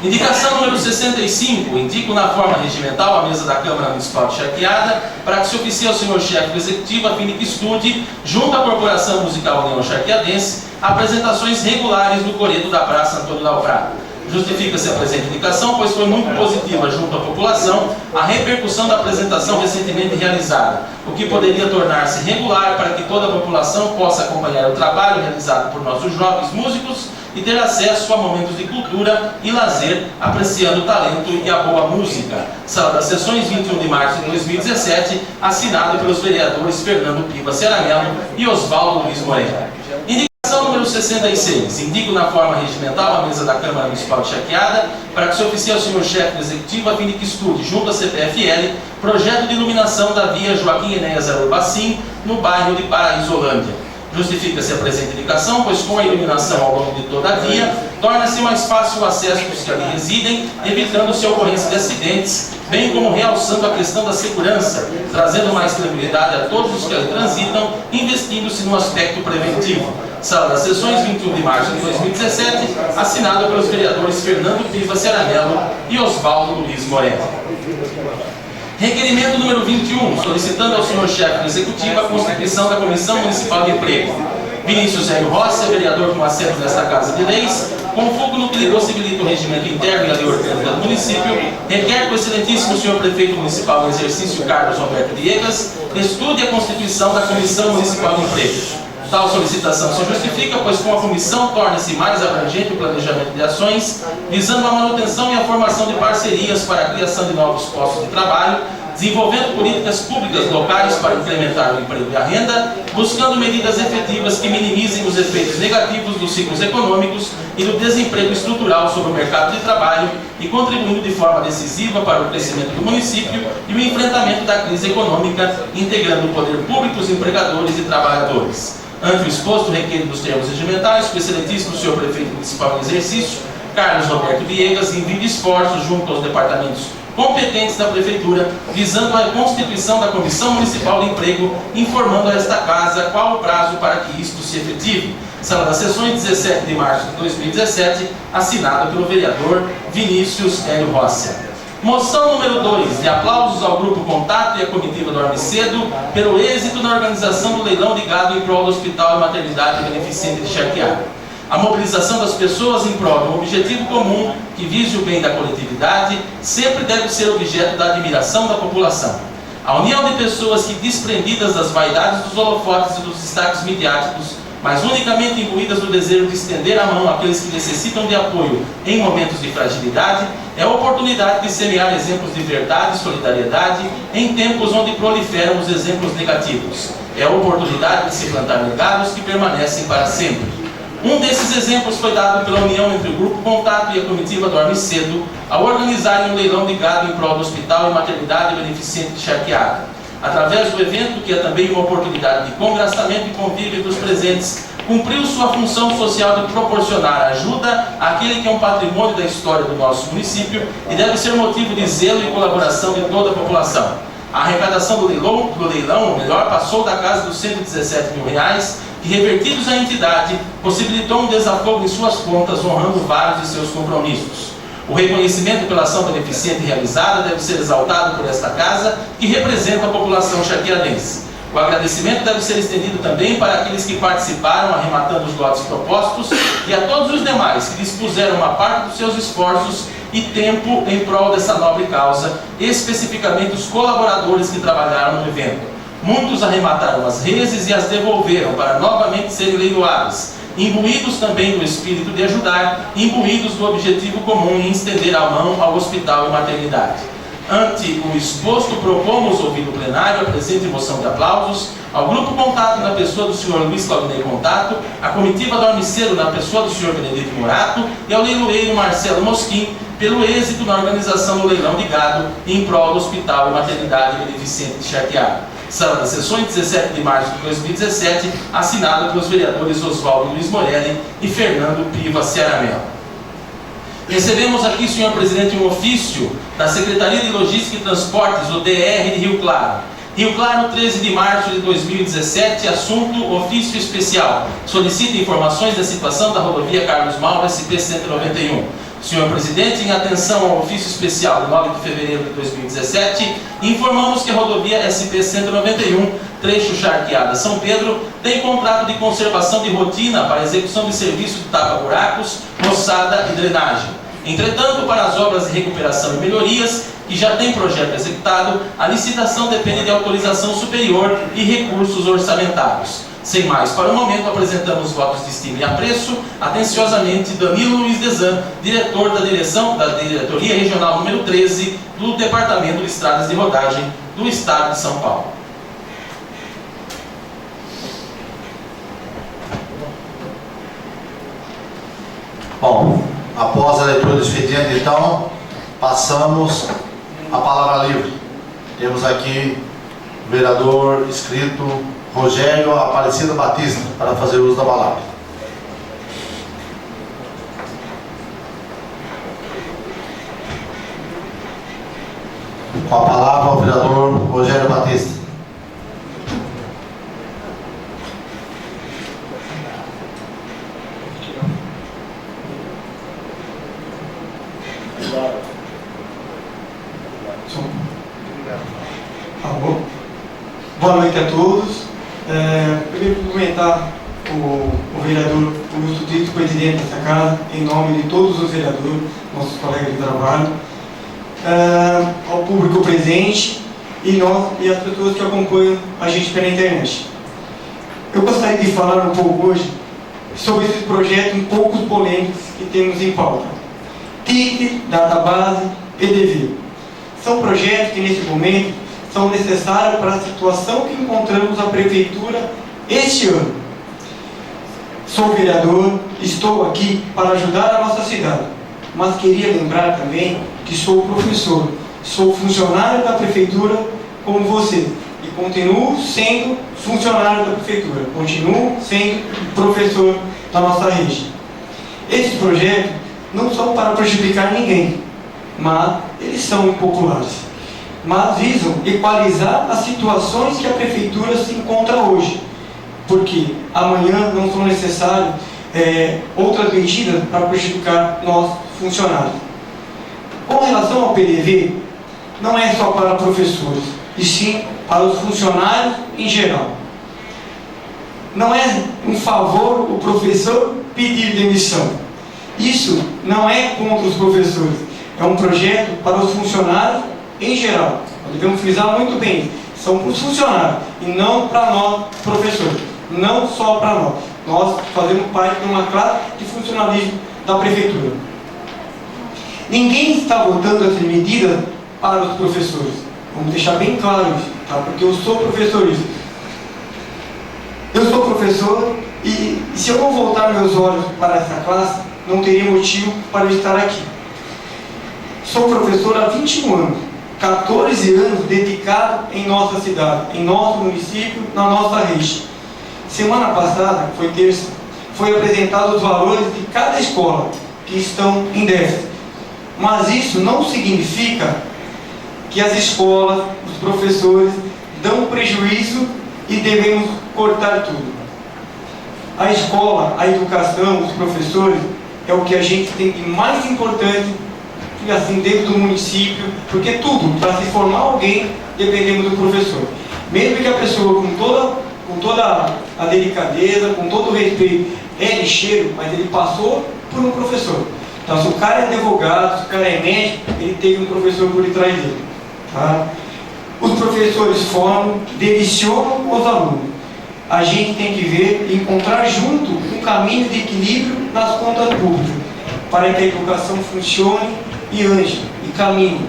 Indicação número 65. Indico na forma regimental a mesa da Câmara Municipal de Charqueada para que se oficie ao senhor chefe do Executivo a fim de que estude, junto à Corporação Musical União Charqueadense, apresentações regulares do coreto da Praça Antônio Dalprado. Justifica-se a presente indicação, pois foi muito positiva junto à população a repercussão da apresentação recentemente realizada, o que poderia tornar-se regular para que toda a população possa acompanhar o trabalho realizado por nossos jovens músicos e ter acesso a momentos de cultura e lazer, apreciando o talento e a boa música. Sala das Sessões, 21 de março de 2017, assinado pelos vereadores Fernando Piva Ceramelo e Oswaldo Luiz Moreno. Indicação número 66. Indico na forma regimental a mesa da Câmara Municipal de Charqueada para que se oficie ao senhor chefe do Executivo a fim de que estude, junto à CPFL, projeto de iluminação da via Joaquim Enéas Urbacim, no bairro de Paraísolândia. Justifica-se a presente indicação, pois com a iluminação ao longo de toda a via, torna-se mais fácil o acesso dos que ali residem, evitando-se a ocorrência de acidentes, bem como realçando a questão da segurança, trazendo mais tranquilidade a todos os que ali transitam, investindo-se no aspecto preventivo. Sala das Sessões, 21 de março de 2017, assinado pelos vereadores Fernando Piva Ceramelo e Oswaldo Luiz Moreno. Requerimento número 21, solicitando ao senhor chefe do Executivo a constituição da Comissão Municipal de Emprego. Vinícius Hélio Rossi, vereador com assento nesta Casa de Leis, com foco no que lhe possibilita o regimento interno e a lei orgânica do município, requer que o excelentíssimo senhor prefeito municipal em exercício Carlos Roberto Viegas estude a constituição da Comissão Municipal de Emprego. Tal solicitação se justifica, pois com a comissão torna-se mais abrangente o planejamento de ações, visando a manutenção e a formação de parcerias para a criação de novos postos de trabalho, desenvolvendo políticas públicas locais para incrementar o emprego e a renda, buscando medidas efetivas que minimizem os efeitos negativos dos ciclos econômicos e do desemprego estrutural sobre o mercado de trabalho e contribuindo de forma decisiva para o crescimento do município e o enfrentamento da crise econômica, integrando o poder público, os empregadores e trabalhadores. Ante o exposto requerido dos termos regimentais, o excelentíssimo senhor prefeito municipal em exercício, Carlos Roberto Viegas, envia esforços junto aos departamentos competentes da Prefeitura, visando a constituição da Comissão Municipal de Emprego, informando a esta Casa qual o prazo para que isto se efetive. Sala das Sessões, 17 de março de 2017, assinado pelo vereador Vinícius Hélio Rossi. Moção número 2, de aplausos ao Grupo Contato e à comitiva Dorme Cedo pelo êxito na organização do leilão de gado em prol do Hospital e Maternidade Beneficente de Charqueada. A mobilização das pessoas em prol de um objetivo comum que vise o bem da coletividade sempre deve ser objeto da admiração da população. A união de pessoas que, desprendidas das vaidades dos holofotes e dos destaques midiáticos, mas unicamente imbuídas do desejo de estender a mão àqueles que necessitam de apoio em momentos de fragilidade, é a oportunidade de semear exemplos de verdade e solidariedade em tempos onde proliferam os exemplos negativos. É a oportunidade de se plantar legados que permanecem para sempre. Um desses exemplos foi dado pela união entre o Grupo Contato e a comitiva Dorme Cedo ao organizarem um leilão de gado em prol do Hospital e Maternidade Beneficente de Charqueada. Através do evento, que é também uma oportunidade de congraçamento e convívio dos presentes, cumpriu sua função social de proporcionar ajuda àquele que é um patrimônio da história do nosso município e deve ser motivo de zelo e colaboração de toda a população. A arrecadação do leilão, passou da casa dos R$117 mil, que, revertidos à entidade, possibilitou um desafogo em suas contas, honrando vários de seus compromissos. O reconhecimento pela ação beneficente realizada deve ser exaltado por esta Casa, que representa a população charqueadense. O agradecimento deve ser estendido também para aqueles que participaram arrematando os lotes propostos e a todos os demais que dispuseram uma parte dos seus esforços e tempo em prol dessa nobre causa, especificamente os colaboradores que trabalharam no evento. Muitos arremataram as reses e as devolveram para novamente serem leiloadas, imbuídos também do espírito de ajudar, imbuídos do objetivo comum em estender a mão ao hospital e maternidade. Ante o exposto, propomos ouvir no plenário a presente moção de aplausos ao Grupo Contato na pessoa do Sr. Luiz Claudinei Contato, à comitiva Dorme Cedo na pessoa do Sr. Benedito Morato e ao leiloeiro Marcelo Mosquim pelo êxito na organização do leilão de gado em prol do Hospital e Maternidade Beneficente de Charqueada. Sala das Sessões, 17 de março de 2017, assinado pelos vereadores Oswaldo Luiz Morelli e Fernando Piva Ceramelo. Recebemos aqui, senhor presidente, um ofício da Secretaria de Logística e Transportes, o DR de Rio Claro. Rio Claro, 13 de março de 2017, assunto ofício especial. Solicita informações da situação da rodovia Carlos Mauro, SP-191. Senhor presidente, em atenção ao ofício especial de 9 de fevereiro de 2017, informamos que a rodovia SP-191, trecho Charqueada-São Pedro, tem contrato de conservação de rotina para execução de serviço de tapa-buracos, roçada e drenagem. Entretanto, para as obras de recuperação e melhorias, que já tem projeto executado, a licitação depende de autorização superior e recursos orçamentários. Sem mais, para o momento, apresentamos votos de estima e apreço. Atenciosamente, Danilo Luiz Desan, diretor da Diretoria Regional número 13 do Departamento de Estradas de Rodagem do Estado de São Paulo. Bom, após a leitura do expediente, então, passamos a palavra livre. Temos aqui o vereador inscrito Rogério Aparecido Batista para fazer uso da palavra. Com a palavra o vereador Rogério Batista. Boa noite a todos. Eu queria cumprimentar o vereador Augusto Tito, presidente dessa casa, em nome de todos os vereadores, nossos colegas de trabalho, ao público presente e as pessoas que acompanham a gente pela internet. Eu gostaria de falar um pouco hoje sobre esses projetos um pouco polêmicos que temos em pauta. TIC, Database, PDV. São projetos que nesse momento são necessários para a situação que encontramos na Prefeitura este ano. Sou vereador, estou aqui para ajudar a nossa cidade, mas queria lembrar também que sou professor, sou funcionário da Prefeitura como você, e continuo sendo funcionário da Prefeitura, continuo sendo professor da nossa rede. Esses projetos não são para prejudicar ninguém, mas eles são impopulares, mas visam equalizar as situações que a Prefeitura se encontra hoje, porque amanhã não são necessárias outras medidas para prejudicar nós funcionários. Com relação ao PDV, não é só para professores, e sim para os funcionários em geral. Não é um favor o professor pedir demissão. Isso não é contra os professores, é um projeto para os funcionários em geral. Nós devemos frisar muito bem, são para os funcionários e não para nós, professores. Não só para nós. Nós fazemos parte de uma classe de funcionalismo da Prefeitura. Ninguém está votando essas medidas para os professores. Vamos deixar bem claro isso, tá? Porque eu sou professorista. Eu sou professor e se eu não voltar meus olhos para essa classe, não teria motivo para eu estar aqui. Sou professor há 21 anos. 14 anos dedicado em nossa cidade, em nosso município, na nossa rede. Semana passada, foi terça, foi apresentado os valores de cada escola que estão em déficit. Mas isso não significa que as escolas, os professores, dão prejuízo e devemos cortar tudo. A escola, a educação, os professores, é o que a gente tem de mais importante assim, dentro do município, porque tudo, para se formar alguém, dependemos do professor. Mesmo que a pessoa, com toda a delicadeza, com todo o respeito, é lixeiro, mas ele passou por um professor. Então, se o cara é advogado, se o cara é médico, ele teve um professor por detrás dele. Tá? Os professores formam, direcionam os alunos. A gente tem que ver e encontrar junto um caminho de equilíbrio nas contas públicas, para que a educação funcione e ande e caminhe.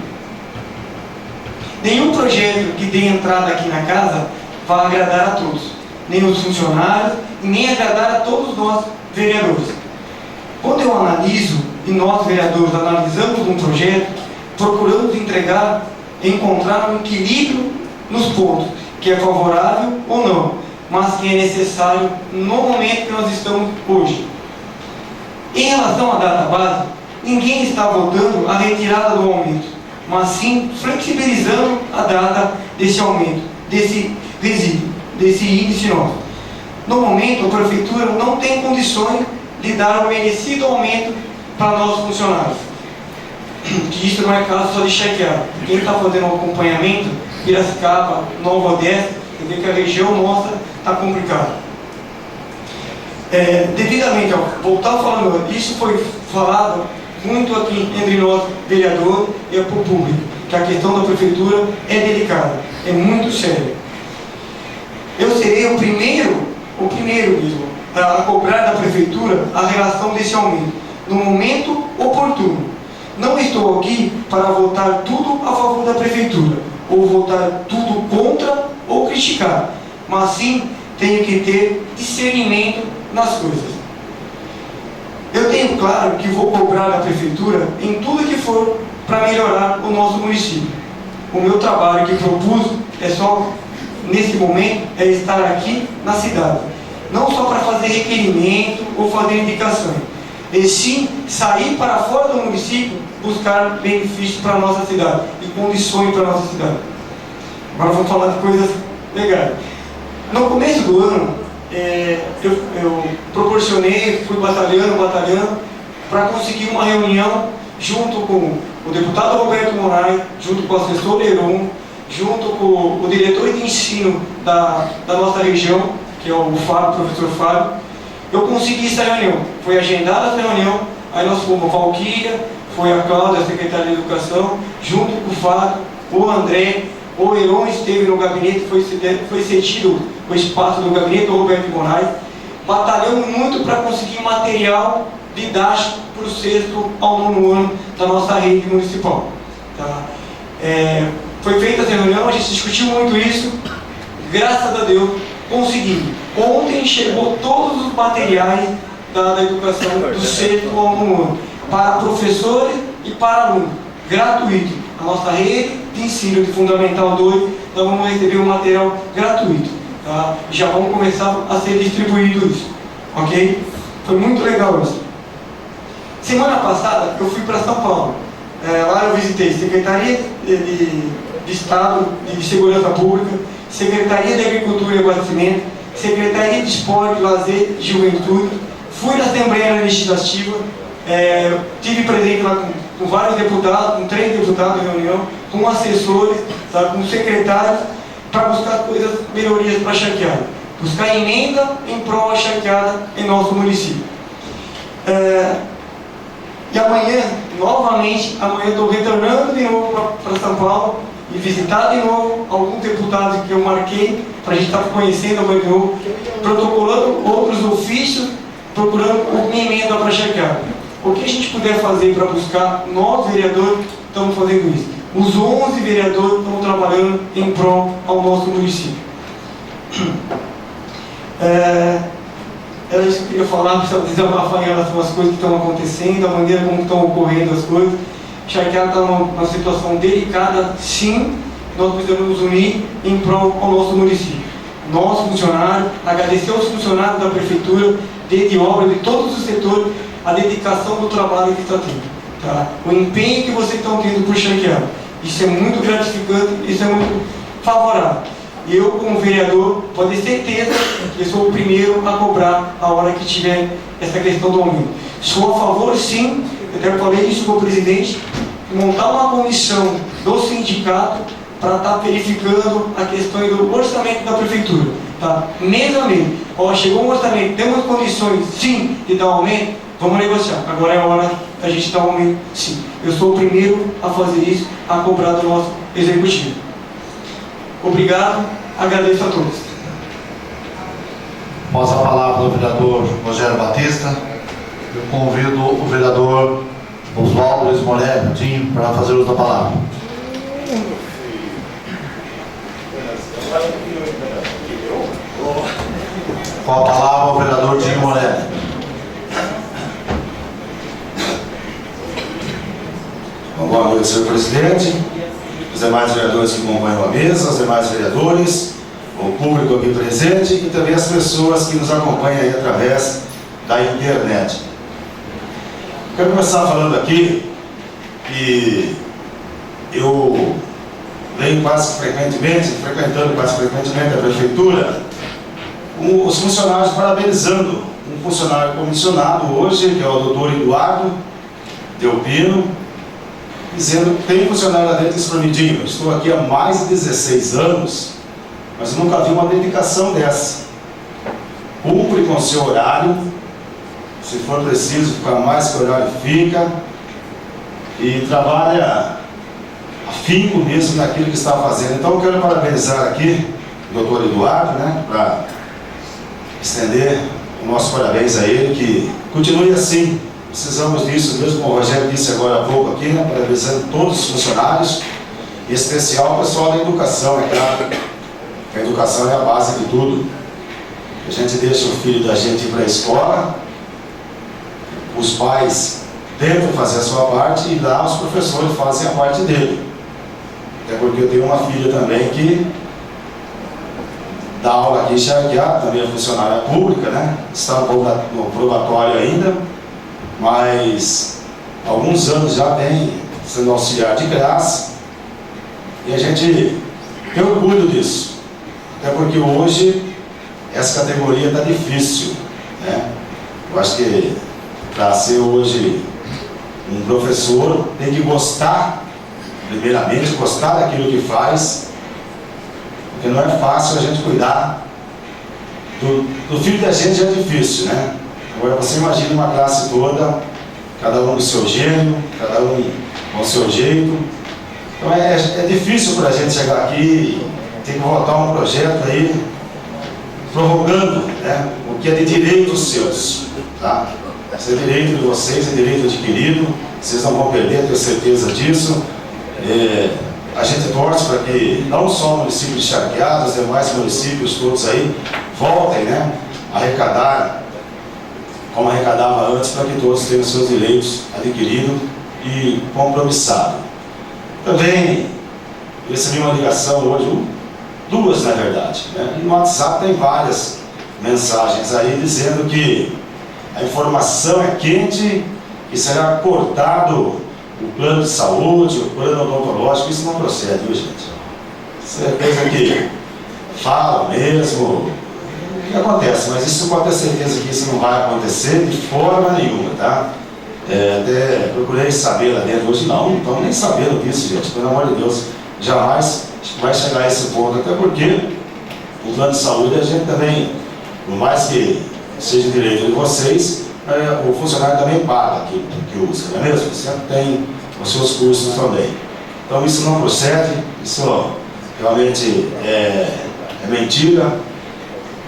Nenhum projeto que dê entrada aqui na casa vai agradar a todos, nem os funcionários e nem agradar a todos nós vereadores. Quando eu analiso, e nós vereadores analisamos um projeto, procuramos encontrar um equilíbrio nos pontos, que é favorável ou não, mas que é necessário no momento que nós estamos hoje. Em relação à database, ninguém está votando a retirada do aumento, mas sim flexibilizando a data desse aumento, desse resíduo, desse índice nosso. No momento, a Prefeitura não tem condições de dar o merecido aumento para nossos funcionários. Que isso não é caso só de chequear. Quem está fazendo o acompanhamento, Piracicaba, Nova Odessa, você vê que a região nossa está complicada. Devidamente, voltar falando, isso foi falado muito aqui entre nós, vereador, e para o público, que a questão da Prefeitura é delicada, é muito séria. Eu serei o primeiro o primeiro mesmo, a cobrar da Prefeitura a relação desse aumento, no momento oportuno. Não estou aqui para votar tudo a favor da Prefeitura, ou votar tudo contra ou criticar, mas sim tenho que ter discernimento nas coisas. Eu tenho claro que vou cobrar da Prefeitura em tudo que for para melhorar o nosso município. O meu trabalho que propus é só, nesse momento, é estar aqui na cidade. Não só para fazer requerimento ou fazer indicações, e sim sair para fora do município, buscar benefícios para a nossa cidade e condições para a nossa cidade. Agora vamos falar de coisas legais. No começo do ano, eu proporcionei, fui batalhando, para conseguir uma reunião junto com o deputado Roberto Moraes, junto com o assessor Heron, junto com o diretor de ensino da nossa região, que é o Fábio, o professor Fábio. Eu consegui essa reunião, foi agendada essa reunião, aí nós fomos a Valquíria, foi a Cláudia, a secretária de Educação, junto com o Fábio, o André, o Heron esteve no gabinete, foi cedido o espaço do gabinete do Roberto Moraes, batalhamos muito para conseguir material didático para o 6º ao 9º ano da nossa rede municipal. Tá? Foi feita essa reunião, a gente discutiu muito isso, graças a Deus conseguimos. Ontem chegou todos os materiais da educação do 6º ao 9º ano, para professores e para alunos, gratuito. A nossa rede de ensino de Fundamental 2, nós vamos receber um material gratuito. Tá? Já vamos começar a ser distribuído isso. Ok? Foi muito legal isso. Semana passada eu fui para São Paulo. Lá eu visitei Secretaria de Estado de Segurança Pública, Secretaria de Agricultura e Abastecimento, Secretaria de Esporte, Lazer e Juventude. Fui na Assembleia Legislativa, tive presente lá com vários deputados, com 3 deputados em reunião, com assessores, tá, com secretários, para buscar coisas, melhorias para a Charqueada. Buscar emenda em prol da Charqueada em nosso município. E amanhã, novamente, amanhã estou retornando de novo para São Paulo e visitar de novo alguns deputados que eu marquei, para a gente estar conhecendo amanhã de novo, protocolando outros ofícios, procurando uma emenda para a Charqueada. O que a gente puder fazer para buscar, nós vereadores estamos fazendo isso. Os 11 vereadores estão trabalhando em prol ao nosso município. Era isso que eu queria falar, precisava desabafar em relação às coisas que estão acontecendo, a maneira como estão ocorrendo as coisas. Charqueada está numa situação delicada, sim, nós precisamos nos unir em prol ao nosso município. Nós, funcionários, agradecer aos funcionários da Prefeitura, de obra, de todos os setores, a dedicação do trabalho que está tendo. Tá? O empenho que vocês estão tendo por Charqueada. Isso é muito gratificante, isso é muito favorável. E eu, como vereador, pode ter certeza que eu sou o primeiro a cobrar a hora que tiver essa questão do aumento. Sou a favor, sim, eu até falei isso com o presidente, montar uma comissão do sindicato para estar verificando a questão do orçamento da Prefeitura. Tá? Mês a mês. Chegou um orçamento, temos condições, sim, de dar aumento, vamos negociar. Agora é a hora da gente dar aumento, sim. Eu sou o primeiro a fazer isso, a cobrar do nosso executivo. Obrigado, agradeço a todos. Após a palavra do vereador Rogério Batista, eu convido o vereador Oswaldo Luiz Morelli para fazer uso da palavra. Com a palavra o vereador Dinho Morelli. Boa noite, senhor presidente, os demais vereadores que acompanham a mesa, os demais vereadores, o público aqui presente e também as pessoas que nos acompanham aí através da internet. Quero começar falando aqui que eu venho frequentando quase frequentemente a Prefeitura, os funcionários parabenizando um funcionário comissionado hoje, que é o doutor Eduardo Delpino, dizendo que tem funcionário lá dentro espremidinho. Eu estou aqui há mais de 16 anos, mas eu nunca vi uma dedicação dessa. Cumpre com o seu horário, se for preciso ficar mais que o horário fica, e trabalha afinco mesmo naquilo que está fazendo. Então eu quero parabenizar aqui o doutor Eduardo, né, para estender o nosso parabéns a ele, que continue assim. Precisamos disso, mesmo como o Rogério disse agora há pouco aqui, né, parabenizando todos os funcionários, em especial o pessoal da educação, é claro. A educação é a base de tudo. A gente deixa o filho da gente ir para a escola, os pais tentam fazer a sua parte e lá os professores fazem a parte dele. Até porque eu tenho uma filha também que dá aula aqui em Charqueada, também é funcionária pública, né? Está no probatório ainda, mas há alguns anos já vem sendo auxiliar de classe e a gente tem orgulho disso. Até porque hoje essa categoria está difícil, né? Eu acho que para ser hoje um professor tem que gostar, primeiramente, gostar daquilo que faz, porque não é fácil a gente cuidar do filho da gente, é difícil, né? Agora você imagina uma classe toda, cada um do seu gênero, cada um com o seu jeito. Então é difícil para a gente chegar aqui e ter que votar um projeto aí, prorrogando, né, o que é de direitos seus, tá? Isso é direito de vocês, é direito adquirido, vocês não vão perder, tenho certeza disso. A gente torce para que não só o município de Charqueada, os demais municípios todos aí voltem, né, a arrecadar como arrecadava antes, para que todos tenham seus direitos adquiridos e compromissados. Também recebi uma ligação hoje, duas na verdade, né? E no WhatsApp tem várias mensagens aí dizendo que a informação é quente e será cortado o plano de saúde, o plano odontológico. Isso não procede, viu, gente? Isso é coisa que falam mesmo, que acontece, mas isso pode ter certeza que isso não vai acontecer de forma nenhuma, tá? Até procurei saber lá dentro, hoje não estamos nem sabendo disso, gente, pelo amor de Deus, jamais vai chegar a esse ponto, até porque o plano de saúde a gente também, por mais que seja direito de vocês, o funcionário também paga aquilo que usa, não é mesmo? Você tem os seus custos também. Então isso não procede, isso realmente é mentira.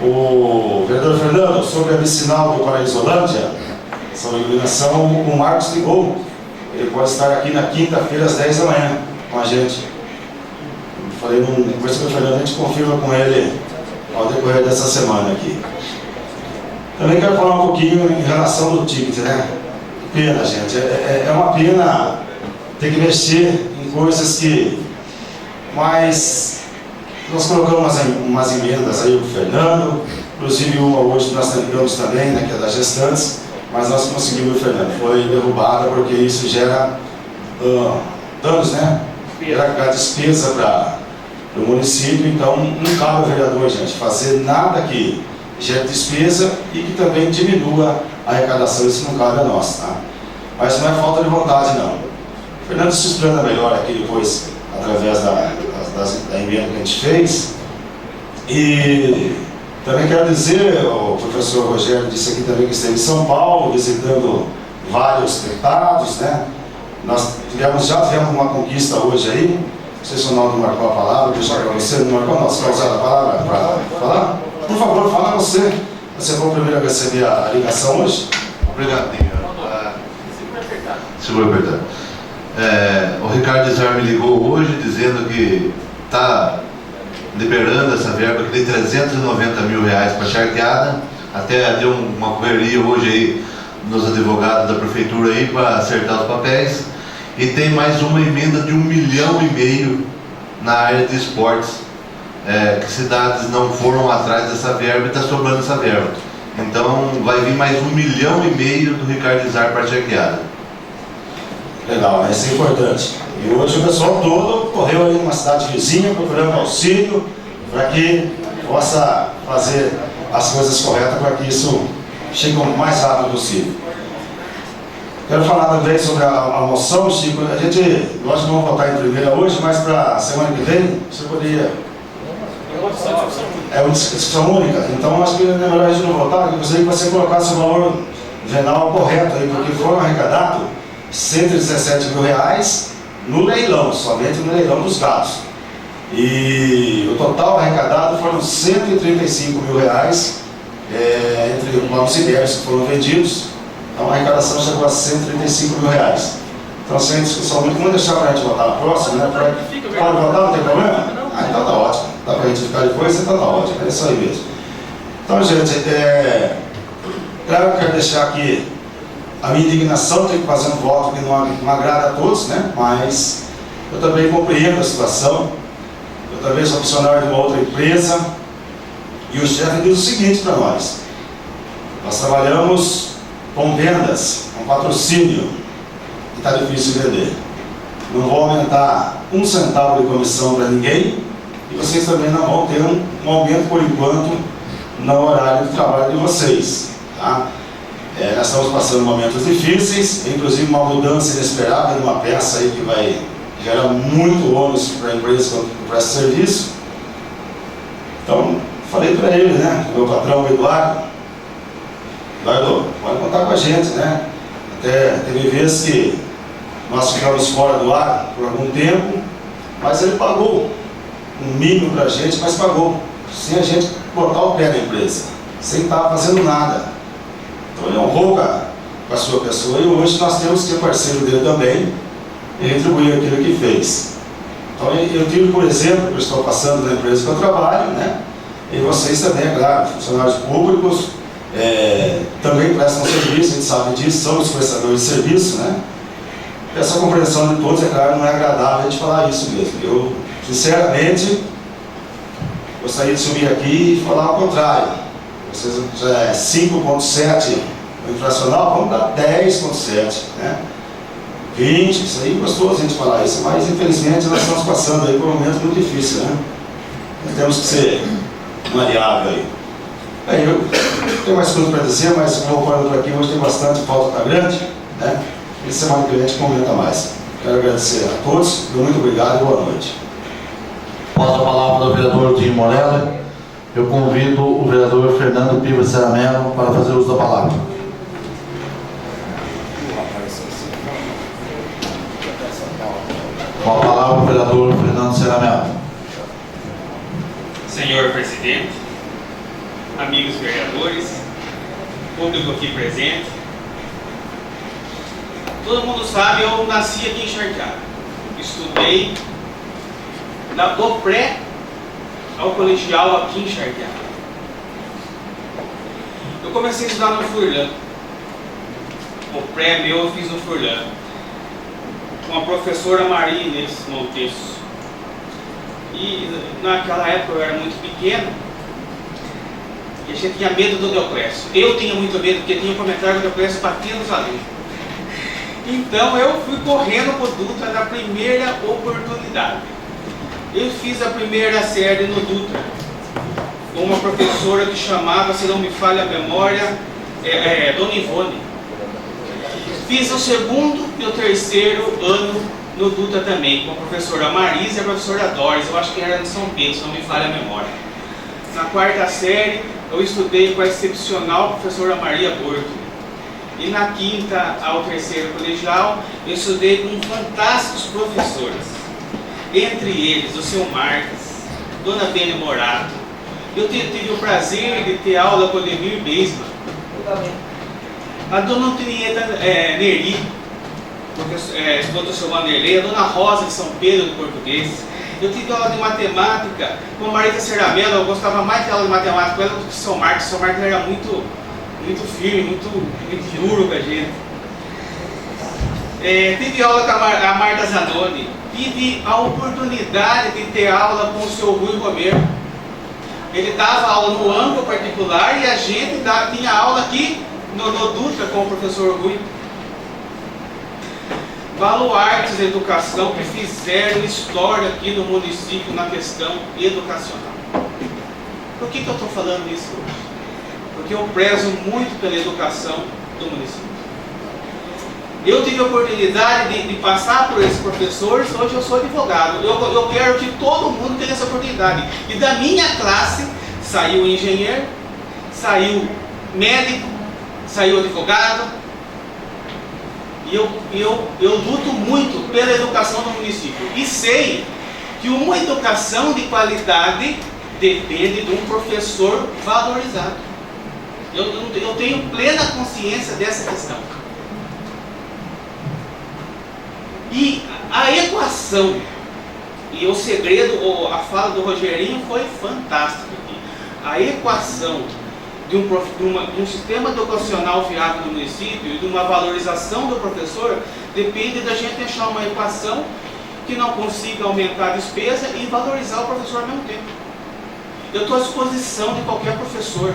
O vereador Fernando, sobre a vicinal do Paraísolândia, sobre a iluminação, o Marcos ligou. Ele pode estar aqui na quinta-feira às 10 da manhã com a gente. Eu falei, conversei com o Fernando, a gente confirma com ele ao decorrer dessa semana aqui. Também quero falar um pouquinho em relação do ticket, né? Pena, gente, é uma pena ter que mexer em coisas que... Mas nós colocamos umas emendas aí com o Fernando, inclusive uma hoje nós tentamos também, né, que é das gestantes, mas nós conseguimos, Fernando, foi derrubada porque isso gera danos, né? Gera despesa para o município, então não cabe ao vereador, gente, fazer nada que gere despesa e que também diminua a arrecadação, isso não cabe a nós, tá? Mas não é falta de vontade, não. O Fernando se explana melhor aqui depois, através da emenda que a gente fez. E também quero dizer, o professor Rogério disse aqui também que esteve em São Paulo, visitando vários deputados, né? Nós já tivemos uma conquista hoje aí, não sei se o Naldo marcou a palavra, deixa para você, não marcou, não, você vai usar a palavra para falar? Por favor, fala você. Você foi o primeiro a receber a ligação hoje? Obrigado, senhor Bertão. O Ricardo Izar me ligou hoje dizendo que está liberando essa verba que tem 390 mil reais para Charqueada. Até deu uma correria hoje aí nos advogados da prefeitura aí para acertar os papéis. E tem mais uma emenda de 1,5 milhão na área de esportes, que cidades não foram atrás dessa verba e está sobrando essa verba. Então vai vir mais 1,5 milhão do Ricardo Izar para Charqueada. Legal, isso é importante. E hoje o pessoal todo correu aí numa cidade vizinha procurando auxílio para que possa fazer as coisas corretas para que isso chegue o mais rápido possível. Quero falar também sobre a moção, Chico. A gente, nós não vamos votar em primeira hoje, mas para a semana que vem, você poderia... É uma discussão única, então acho que é melhor a gente não votar, eu gostaria que você colocasse o valor venal correto aí, porque foram arrecadados 117 mil reais no leilão, somente no leilão dos gados. E o total arrecadado foram 135 mil reais entre novos e velhos que foram vendidos. Então a arrecadação chegou a R$ 135 mil. Então, sem discussão muito, vamos deixar para a gente votar na próxima, né? Pode votar, não tem problema? Ah, então tá ótimo. Dá para a gente ficar depois, então tá ótimo. É isso aí mesmo. Então, gente, claro que eu quero deixar aqui a minha indignação, tenho que fazer um voto que não agrada a todos, né? Mas eu também compreendo a situação. Eu também sou funcionário de uma outra empresa e o chefe diz o seguinte para nós: nós trabalhamos com vendas, com patrocínio, e está difícil vender. Não vou aumentar um centavo de comissão para ninguém e vocês também não vão ter um aumento por enquanto no horário de trabalho de vocês. Tá? Nós estamos passando momentos difíceis, inclusive uma mudança inesperada de uma peça aí que vai gerar muito ônus para a empresa quando presta serviço. Então, falei para ele, né, meu patrão, o Eduardo, pode contar com a gente, né? Até teve vezes que nós ficamos fora do ar por algum tempo, mas ele pagou um mínimo para a gente, mas pagou, sem a gente botar o pé na empresa, sem estar fazendo nada. Então ele honrou com a sua pessoa e hoje nós temos que ser parceiro dele também e retribuir aquilo que fez. Então eu tive, por exemplo, que eu estou passando na empresa que eu trabalho, né? E vocês também, é claro, funcionários públicos, também prestam serviço, a gente sabe disso, somos prestadores de serviço, né? Essa compreensão de todos, é claro, não é agradável a gente falar isso mesmo. Eu, sinceramente, gostaria de subir aqui e falar ao contrário. Vocês já é 5,7 no infracional, vamos dar 10,7, né? 20, isso aí é gostoso a gente falar isso, mas infelizmente nós estamos passando aí por um momento muito difícil, né? Nós temos que ser maleável aí. Eu tenho mais coisa para dizer, mas vou parando por aqui, hoje tem bastante, falta está grande, né? E semana que vem a gente comenta mais. Quero agradecer a todos, muito obrigado e boa noite. Passo a palavra ao vereador Dinho Morelli. Eu convido o vereador Fernando Piva Ceramelo para fazer uso da palavra. Com a palavra o vereador Fernando Ceramelo. Senhor presidente, amigos vereadores, público aqui presente, todo mundo sabe, eu nasci aqui em Charqueada. Estudei do pré ao colegial aqui em Charqueada. Eu comecei a estudar no Furlan. O pré meu eu fiz no Furlan, com a professora Maria Inês Montes. E naquela época eu era muito pequeno e a gente tinha medo do Deoclésio. Eu tinha muito medo porque tinha um comentário que o Deoclésio batia nos alunos. Então eu fui correndo para o Dutra na primeira oportunidade. Eu fiz a primeira série no Dutra com uma professora que chamava, se não me falha a memória, Dona Ivone. Fiz o segundo e o terceiro ano no Dutra também, com a professora Marisa e a professora Doris, eu acho que era de São Pedro, se não me falha a memória. Na quarta série, eu estudei com a excepcional professora Maria Borto. E na quinta ao terceiro colegial, eu estudei com fantásticos professores. Entre eles, o seu Marques, Dona Bene Morato. Eu tive o prazer de ter aula com o Ademir Beisman. A Dona Antonieta Neri, esposa do seu Vanderlei, a Dona Rosa de São Pedro do Português. Eu tive aula de matemática com a Marita Ceramelo. Eu gostava mais de aula de matemática com ela do que o seu Marcos. O seu Marcos era muito firme, muito duro com a gente. Tive aula com a Marta Zanoni. Tive a oportunidade de ter aula com o seu Rui Romero. Ele dava aula no âmbito particular e a gente tinha aula aqui no Dutra com o professor Rui. Baluartes de educação que fizeram história aqui no município na questão educacional. Por que eu estou falando isso hoje? Porque eu prezo muito pela educação do município. Eu tive a oportunidade de passar por esses professores, hoje eu sou advogado. Eu quero que todo mundo tenha essa oportunidade. E da minha classe saiu engenheiro, saiu médico, saiu advogado. E eu luto muito pela educação do município. E sei que uma educação de qualidade depende de um professor valorizado. Eu tenho plena consciência dessa questão. E a equação e o segredo, ou a fala do Rogerinho foi fantástica aqui. A equação de um sistema educacional viável no município e de uma valorização do professor depende da gente achar uma equação que não consiga aumentar a despesa e valorizar o professor ao mesmo tempo. Eu estou à disposição de qualquer professor.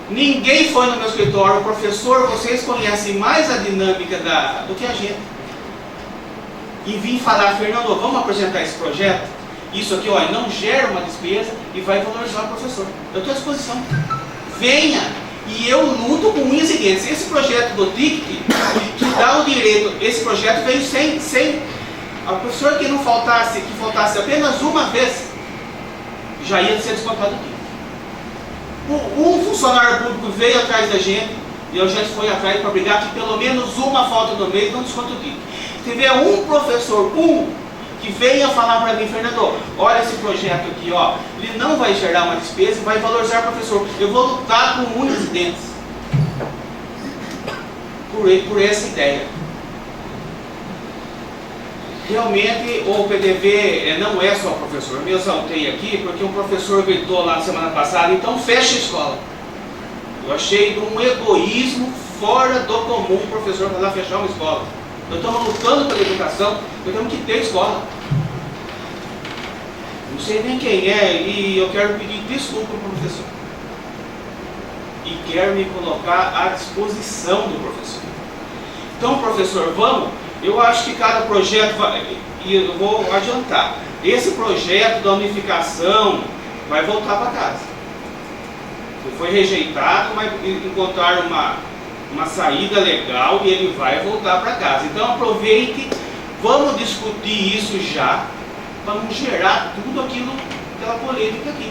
Ninguém foi no meu escritório, professor, vocês conhecem mais a dinâmica do que a gente. E vim falar, Fernando, vamos apresentar esse projeto? Isso aqui, olha, não gera uma despesa e vai valorizar o professor. Eu estou à disposição. Venha, e eu luto com unhas e dentes. Esse projeto do TIC, que dá o direito, esse projeto veio sem a professor que faltasse apenas uma vez, já ia ser descontado aqui. Um funcionário público veio atrás da gente e a gente foi atrás para brigar que pelo menos uma falta no mês não desconta o TIC. Se tiver um professor, que venha falar para mim, Fernando, olha esse projeto aqui, ó, ele não vai gerar uma despesa e vai valorizar o professor. Eu vou lutar com unhas e dentes por essa ideia. Realmente o PDV não é só professor. Eu me exaltei aqui porque um professor gritou lá na semana passada, então fecha a escola. Eu achei de um egoísmo fora do comum o professor falar fechar uma escola. Nós estamos lutando pela educação, nós temos que ter escola. Não sei nem quem é e eu quero pedir desculpa para o professor. E quero me colocar à disposição do professor. Então, professor, vamos. Eu acho que cada projeto e eu vou adiantar. Esse projeto da unificação vai voltar para casa. Ele foi rejeitado, mas encontraram uma saída legal e ele vai voltar para casa. Então aproveite, vamos discutir isso já, para não gerar tudo aquela polêmica aqui.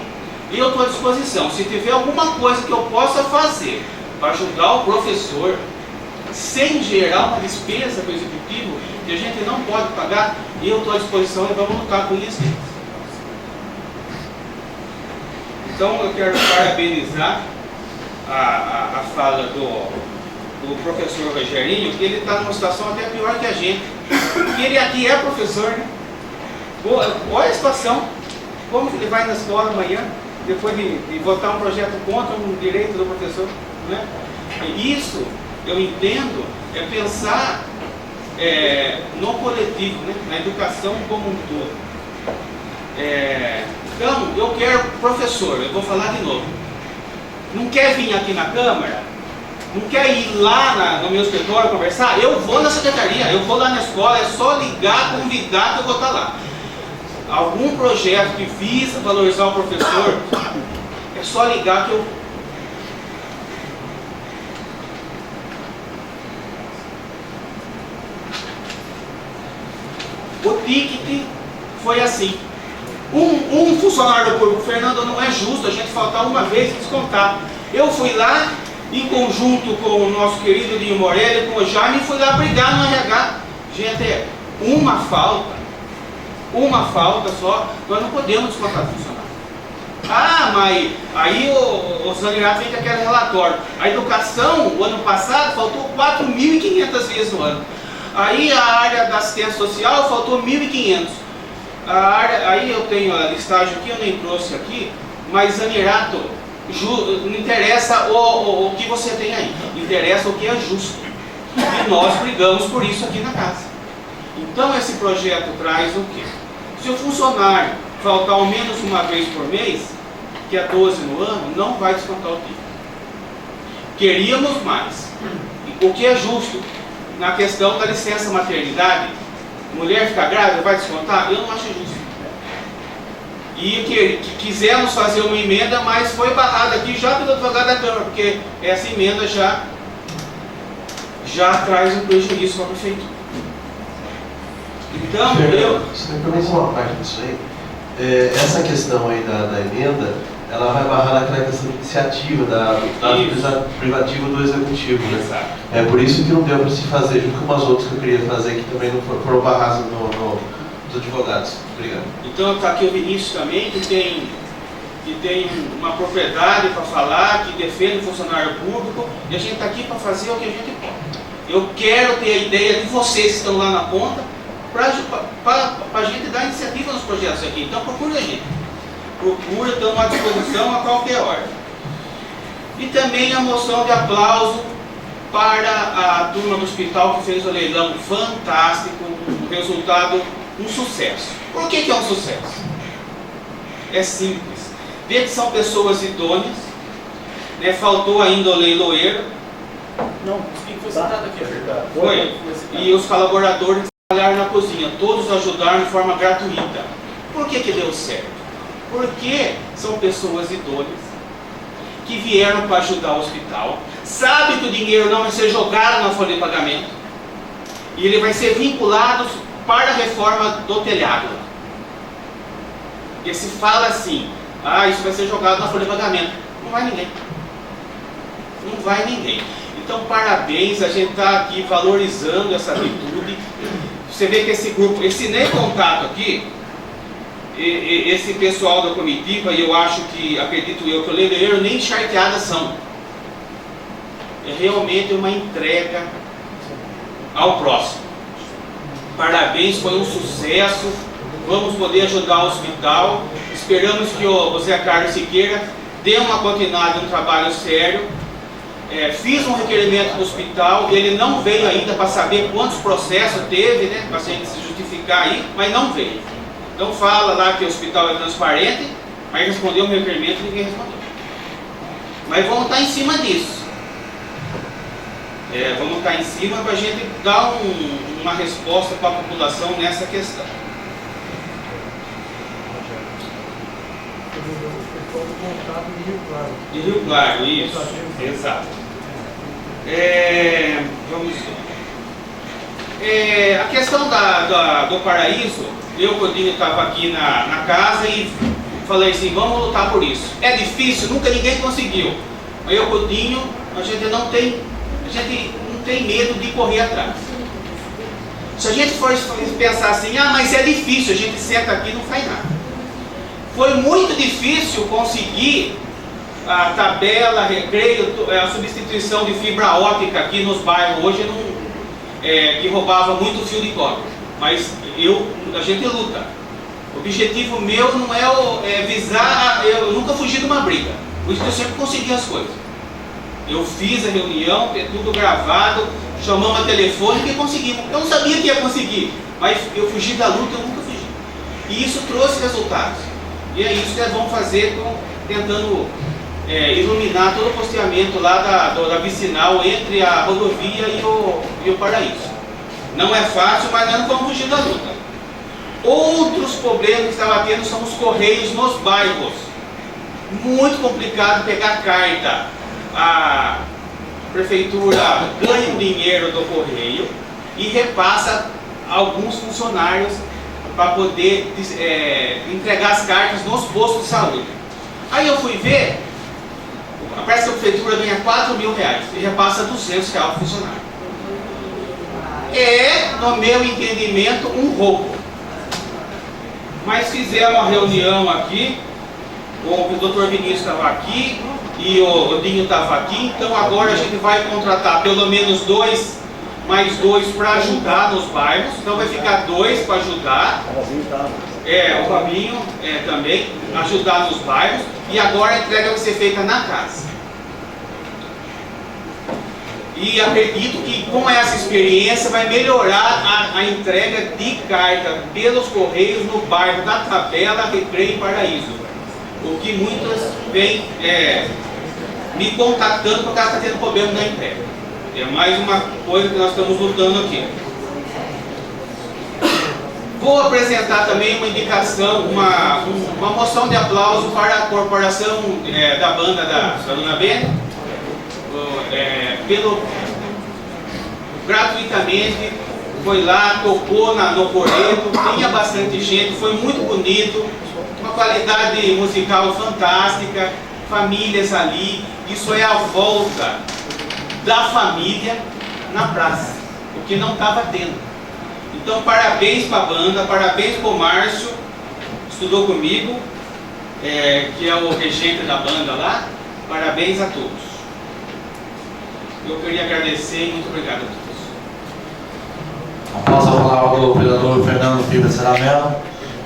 E eu estou à disposição. Se tiver alguma coisa que eu possa fazer para ajudar o professor, sem gerar uma despesa para o executivo, que a gente não pode pagar, eu estou à disposição e vamos lutar com isso. Então eu quero parabenizar a fala do professor Rogerinho, que ele está numa situação até pior que a gente, porque ele aqui é professor, né? Olha a situação, como ele vai na escola amanhã, depois de votar um projeto contra um direito do professor, né? E isso, eu entendo, é pensar no coletivo, né? Na educação como um todo. Então, eu quero professor, eu vou falar de novo, não quer vir aqui na Câmara, não quer ir lá no meu escritório conversar, eu vou na secretaria, eu vou lá na escola, é só ligar, convidar que eu vou estar lá. Algum projeto que visa valorizar o professor, é só ligar que eu... O ticket foi assim. Um funcionário público, Fernando, não é justo a gente faltar uma vez e descontar. Eu fui lá, em conjunto com o nosso querido Dinho Morelli, com o Jaime, fui lá brigar no RH. Gente, uma falta só, nós não podemos descontar do funcionário. Ah, mas aí o Zanerato vem com aquele relatório. A educação, o ano passado, faltou 4.500 vezes no ano. Aí a área da assistência social faltou 1.500. Aí eu tenho a listagem aqui, eu nem trouxe aqui, mas Zanerato, não interessa o que você tem aí, interessa o que é justo. E nós brigamos por isso aqui na casa. Então esse projeto traz o quê? Se o funcionário faltar ao menos uma vez por mês, que é 12 no ano, não vai descontar o TIC. Queríamos mais. O que é justo? Na questão da licença maternidade, mulher ficar grávida, vai descontar? Eu não acho justo. E que quisemos fazer uma emenda, mas foi barrada aqui já pelo advogado da Câmara, porque essa emenda já traz um prejuízo para a prefeitura. Então, Você me permite uma parte disso aí? Essa questão aí da emenda, ela vai barrar naquela questão de iniciativa da privativa do executivo, né? Exato. É por isso que não deu para se fazer, junto com umas outras que eu queria fazer, que também não foram barradas nos advogados. Obrigado. Então está aqui o Vinícius também, que que tem uma propriedade para falar, que defende o funcionário público, e a gente está aqui para fazer o que a gente pode. Eu quero ter a ideia de vocês que estão lá na ponta, para a gente dar iniciativa nos projetos aqui. Então procure a gente. Procura, estamos à disposição a qualquer hora. E também a moção de aplauso para a turma do hospital que fez o leilão fantástico, um resultado, um sucesso. Por que é um sucesso? É simples. Vê que são pessoas idôneas, né? Faltou ainda o leiloeiro. Não, Foi citado aqui, é verdade. Foi. E os colaboradores trabalharam na cozinha, todos ajudaram de forma gratuita. Por que deu certo? Porque são pessoas idôneas que vieram para ajudar o hospital, sabem que o dinheiro não vai ser jogado na folha de pagamento e ele vai ser vinculado para a reforma do telhado. Porque se fala assim, isso vai ser jogado na folha de pagamento, não vai ninguém. Não vai ninguém. Então parabéns, a gente está aqui valorizando essa atitude. Você vê que esse grupo, esse nem contato aqui, esse pessoal da comitiva, e eu acho que, acredito eu, que o leiloeiro nem charqueadas são. É realmente uma entrega ao próximo. Parabéns, foi um sucesso. Vamos poder ajudar o hospital. Esperamos que o Zé Carlos Siqueira dê uma continuidade no trabalho sério. Fiz um requerimento do hospital, ele não veio ainda para saber quantos processos teve, né, para a gente se justificar aí, mas não veio. Então fala lá que o hospital é transparente, mas respondeu o meu requerimento e ninguém respondeu. Mas vamos estar em cima disso. Vamos estar em cima para a gente dar uma resposta para a população nessa questão. De Rio Claro, isso. Exato. Vamos ver. A questão do Paraíso, eu, Codinho, estava aqui na casa e falei assim, vamos lutar por isso. É difícil, nunca ninguém conseguiu. Mas eu, Codinho, a gente não tem medo de correr atrás. Se a gente for pensar assim, mas é difícil, a gente senta aqui e não faz nada. Foi muito difícil conseguir a tabela, recreio, a substituição de fibra óptica aqui nos bairros hoje, que roubava muito fio de cobre. Mas a gente luta. O objetivo meu não é visar, eu nunca fugi de uma briga. Por isso que eu sempre consegui as coisas. Eu fiz a reunião, tudo gravado, chamamos a telefone e conseguimos. Eu não sabia que ia conseguir, mas eu fugi da luta, eu nunca fugi. E isso trouxe resultados. E é isso que nós vamos fazer, tentando iluminar todo o posteamento lá da vicinal entre a rodovia e o Paraíso. Não é fácil, mas nós não vamos fugir da luta. Outros problemas que estava tendo são os correios nos bairros. Muito complicado pegar carta. A prefeitura ganha o dinheiro do correio e repassa alguns funcionários para poder entregar as cartas nos postos de saúde. Aí eu fui ver, parece que a prefeitura ganha R$4.000 e repassa R$200 para o funcionário. No meu entendimento, um roubo. Mas fizemos uma reunião aqui, o Dr. Vinícius estava aqui e o Dinho estava aqui, então agora a gente vai contratar pelo menos mais dois para ajudar nos bairros, então vai ficar 2 para ajudar. O Fabinho também, ajudar nos bairros, e agora a entrega vai ser feita na casa. E acredito que com essa experiência vai melhorar a entrega de carta pelos correios no bairro da Tabela, Recreio e Paraíso. O que muitas vêm me contactando porque ela está tendo problema na entrega. É mais uma coisa que nós estamos lutando aqui. Vou apresentar também uma indicação, uma moção de aplauso para a corporação da banda da Dona Bena, gratuitamente, foi lá, tocou no coreto, tinha bastante gente, foi muito bonito, uma qualidade musical fantástica, famílias ali, isso é a volta da família na praça, o que não estava tendo. Então parabéns para a banda, parabéns para o Márcio, estudou comigo, que é o regente da banda lá. Parabéns a todos. Eu queria agradecer e muito obrigado a todos. Após a palavra do vereador Fernando Piva Ceramelo,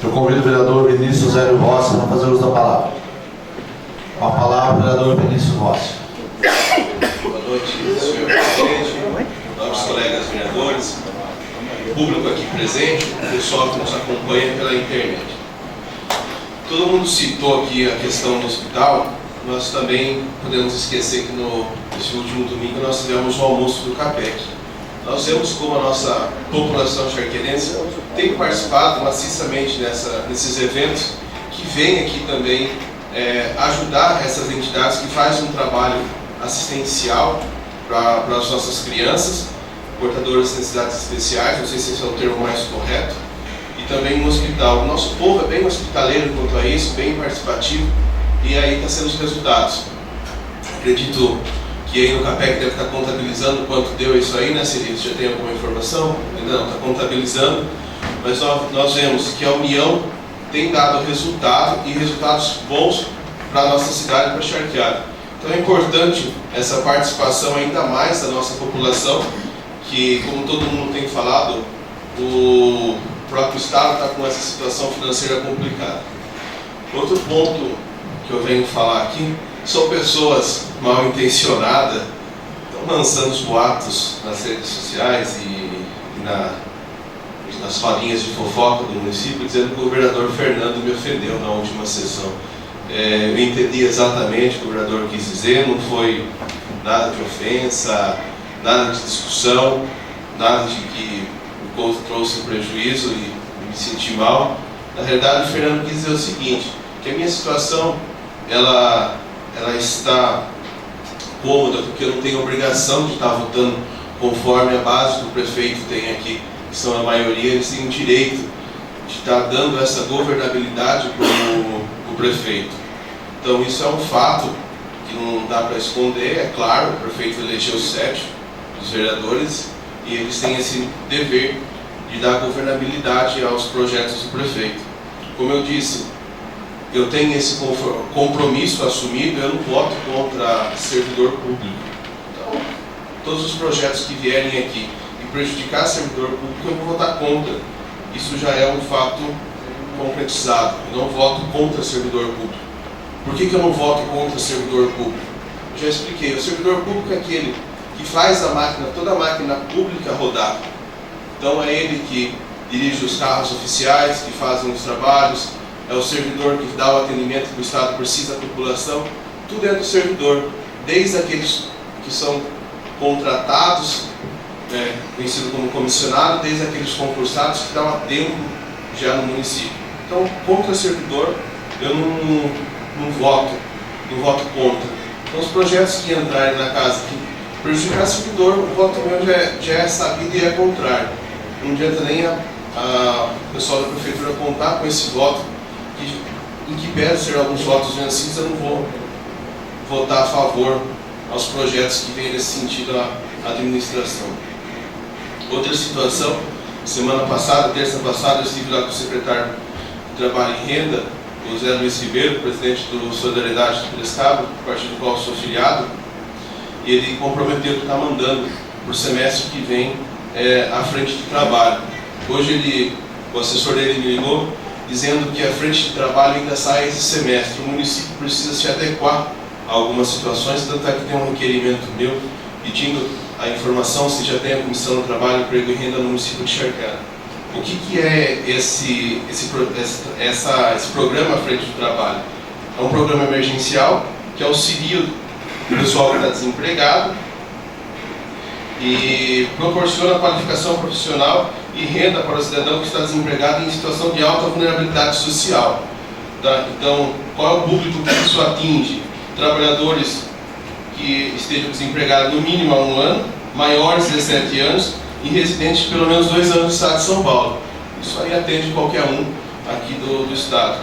eu convido o vereador Vinícius Hélio Rossi para fazer uso da palavra. Com a palavra, o vereador Vinícius Rossi. Boa noite, senhor presidente, nobres colegas vereadores, público aqui presente, o pessoal que nos acompanha pela internet. Todo mundo citou aqui a questão do hospital. Nós também podemos esquecer que nesse último domingo nós tivemos o almoço do CAPEC. Nós vemos como a nossa população charqueirense tem participado maciçamente nesses eventos, que vem aqui também ajudar essas entidades que fazem um trabalho assistencial para as nossas crianças, portadoras de necessidades especiais, não sei se esse é o termo mais correto, e também no hospital. O nosso povo é bem hospitaleiro quanto a isso, bem participativo, e aí está sendo os resultados. Acredito que aí no CAPEC deve estar contabilizando quanto deu isso aí, né, Siri? Você já tem alguma informação? Ainda não, está contabilizando, mas nós vemos que a união tem dado resultado e resultados bons para a nossa cidade, para Charqueada. Então é importante essa participação ainda mais da nossa população, que, como todo mundo tem falado, o próprio Estado está com essa situação financeira complicada. Outro ponto que eu venho falar aqui são pessoas mal intencionadas, estão lançando os boatos nas redes sociais e nas falinhas de fofoca do município, dizendo que o governador Fernando me ofendeu na última sessão. Eu entendi exatamente o que o vereador quis dizer, não foi nada de ofensa, nada de discussão, nada de que o povo trouxe prejuízo e me senti mal. Na verdade, o Fernando quis dizer o seguinte, que a minha situação ela está cômoda, porque eu não tenho obrigação de estar votando conforme a base que o prefeito tem aqui, que são a maioria, eles têm o direito de estar dando essa governabilidade para o prefeito. Então isso é um fato que não dá para esconder, é claro, o prefeito elegeu 7 dos vereadores e eles têm esse dever de dar governabilidade aos projetos do prefeito. Como eu disse, eu tenho esse compromisso assumido, eu não voto contra servidor público. Então, todos os projetos que vierem aqui e prejudicar servidor público, eu vou votar contra. Isso já é um fato concretizado. Eu não voto contra servidor público. Por que eu não voto contra servidor público? Eu já expliquei. O servidor público é aquele que faz toda a máquina pública rodar. Então é ele que dirige os carros oficiais, que fazem os trabalhos, é o servidor que dá o atendimento que o Estado precisa à população. Tudo é do servidor, desde aqueles que são contratados, conhecido como comissionado, desde aqueles concursados que dão tempo já no município. Então, contra servidor, eu não voto contra. Então, os projetos que entrarem na casa que prejudicar servidor, o voto meu já é sabido e é contrário. Não adianta nem o pessoal da prefeitura contar com esse voto, em que pese ser alguns votos vencidos, eu não vou votar a favor aos projetos que vêm nesse sentido à administração. Outra situação, semana passada, terça passada, eu estive lá com o secretário de Trabalho e Renda, o Zé Luiz Ribeiro, presidente do Solidariedade de Piracicaba, partido do qual sou filiado, e ele comprometeu que está mandando para o semestre que vem a frente de trabalho. Hoje o assessor dele me ligou dizendo que a frente de trabalho ainda sai esse semestre. O município precisa se adequar a algumas situações, tanto é que tem um requerimento meu pedindo a informação se já tem a Comissão do Trabalho, Emprego e Renda no município de Charqueada. O que é esse programa Frente de Trabalho? É um programa emergencial que auxilia o pessoal que está desempregado e proporciona qualificação profissional e renda para o cidadão que está desempregado em situação de alta vulnerabilidade social. Tá? Então, qual é o público que isso atinge? Trabalhadores que estejam desempregados no mínimo há 1 ano, maiores de 17 anos e residentes de pelo menos 2 anos no estado de São Paulo. Isso aí atende qualquer um aqui do estado.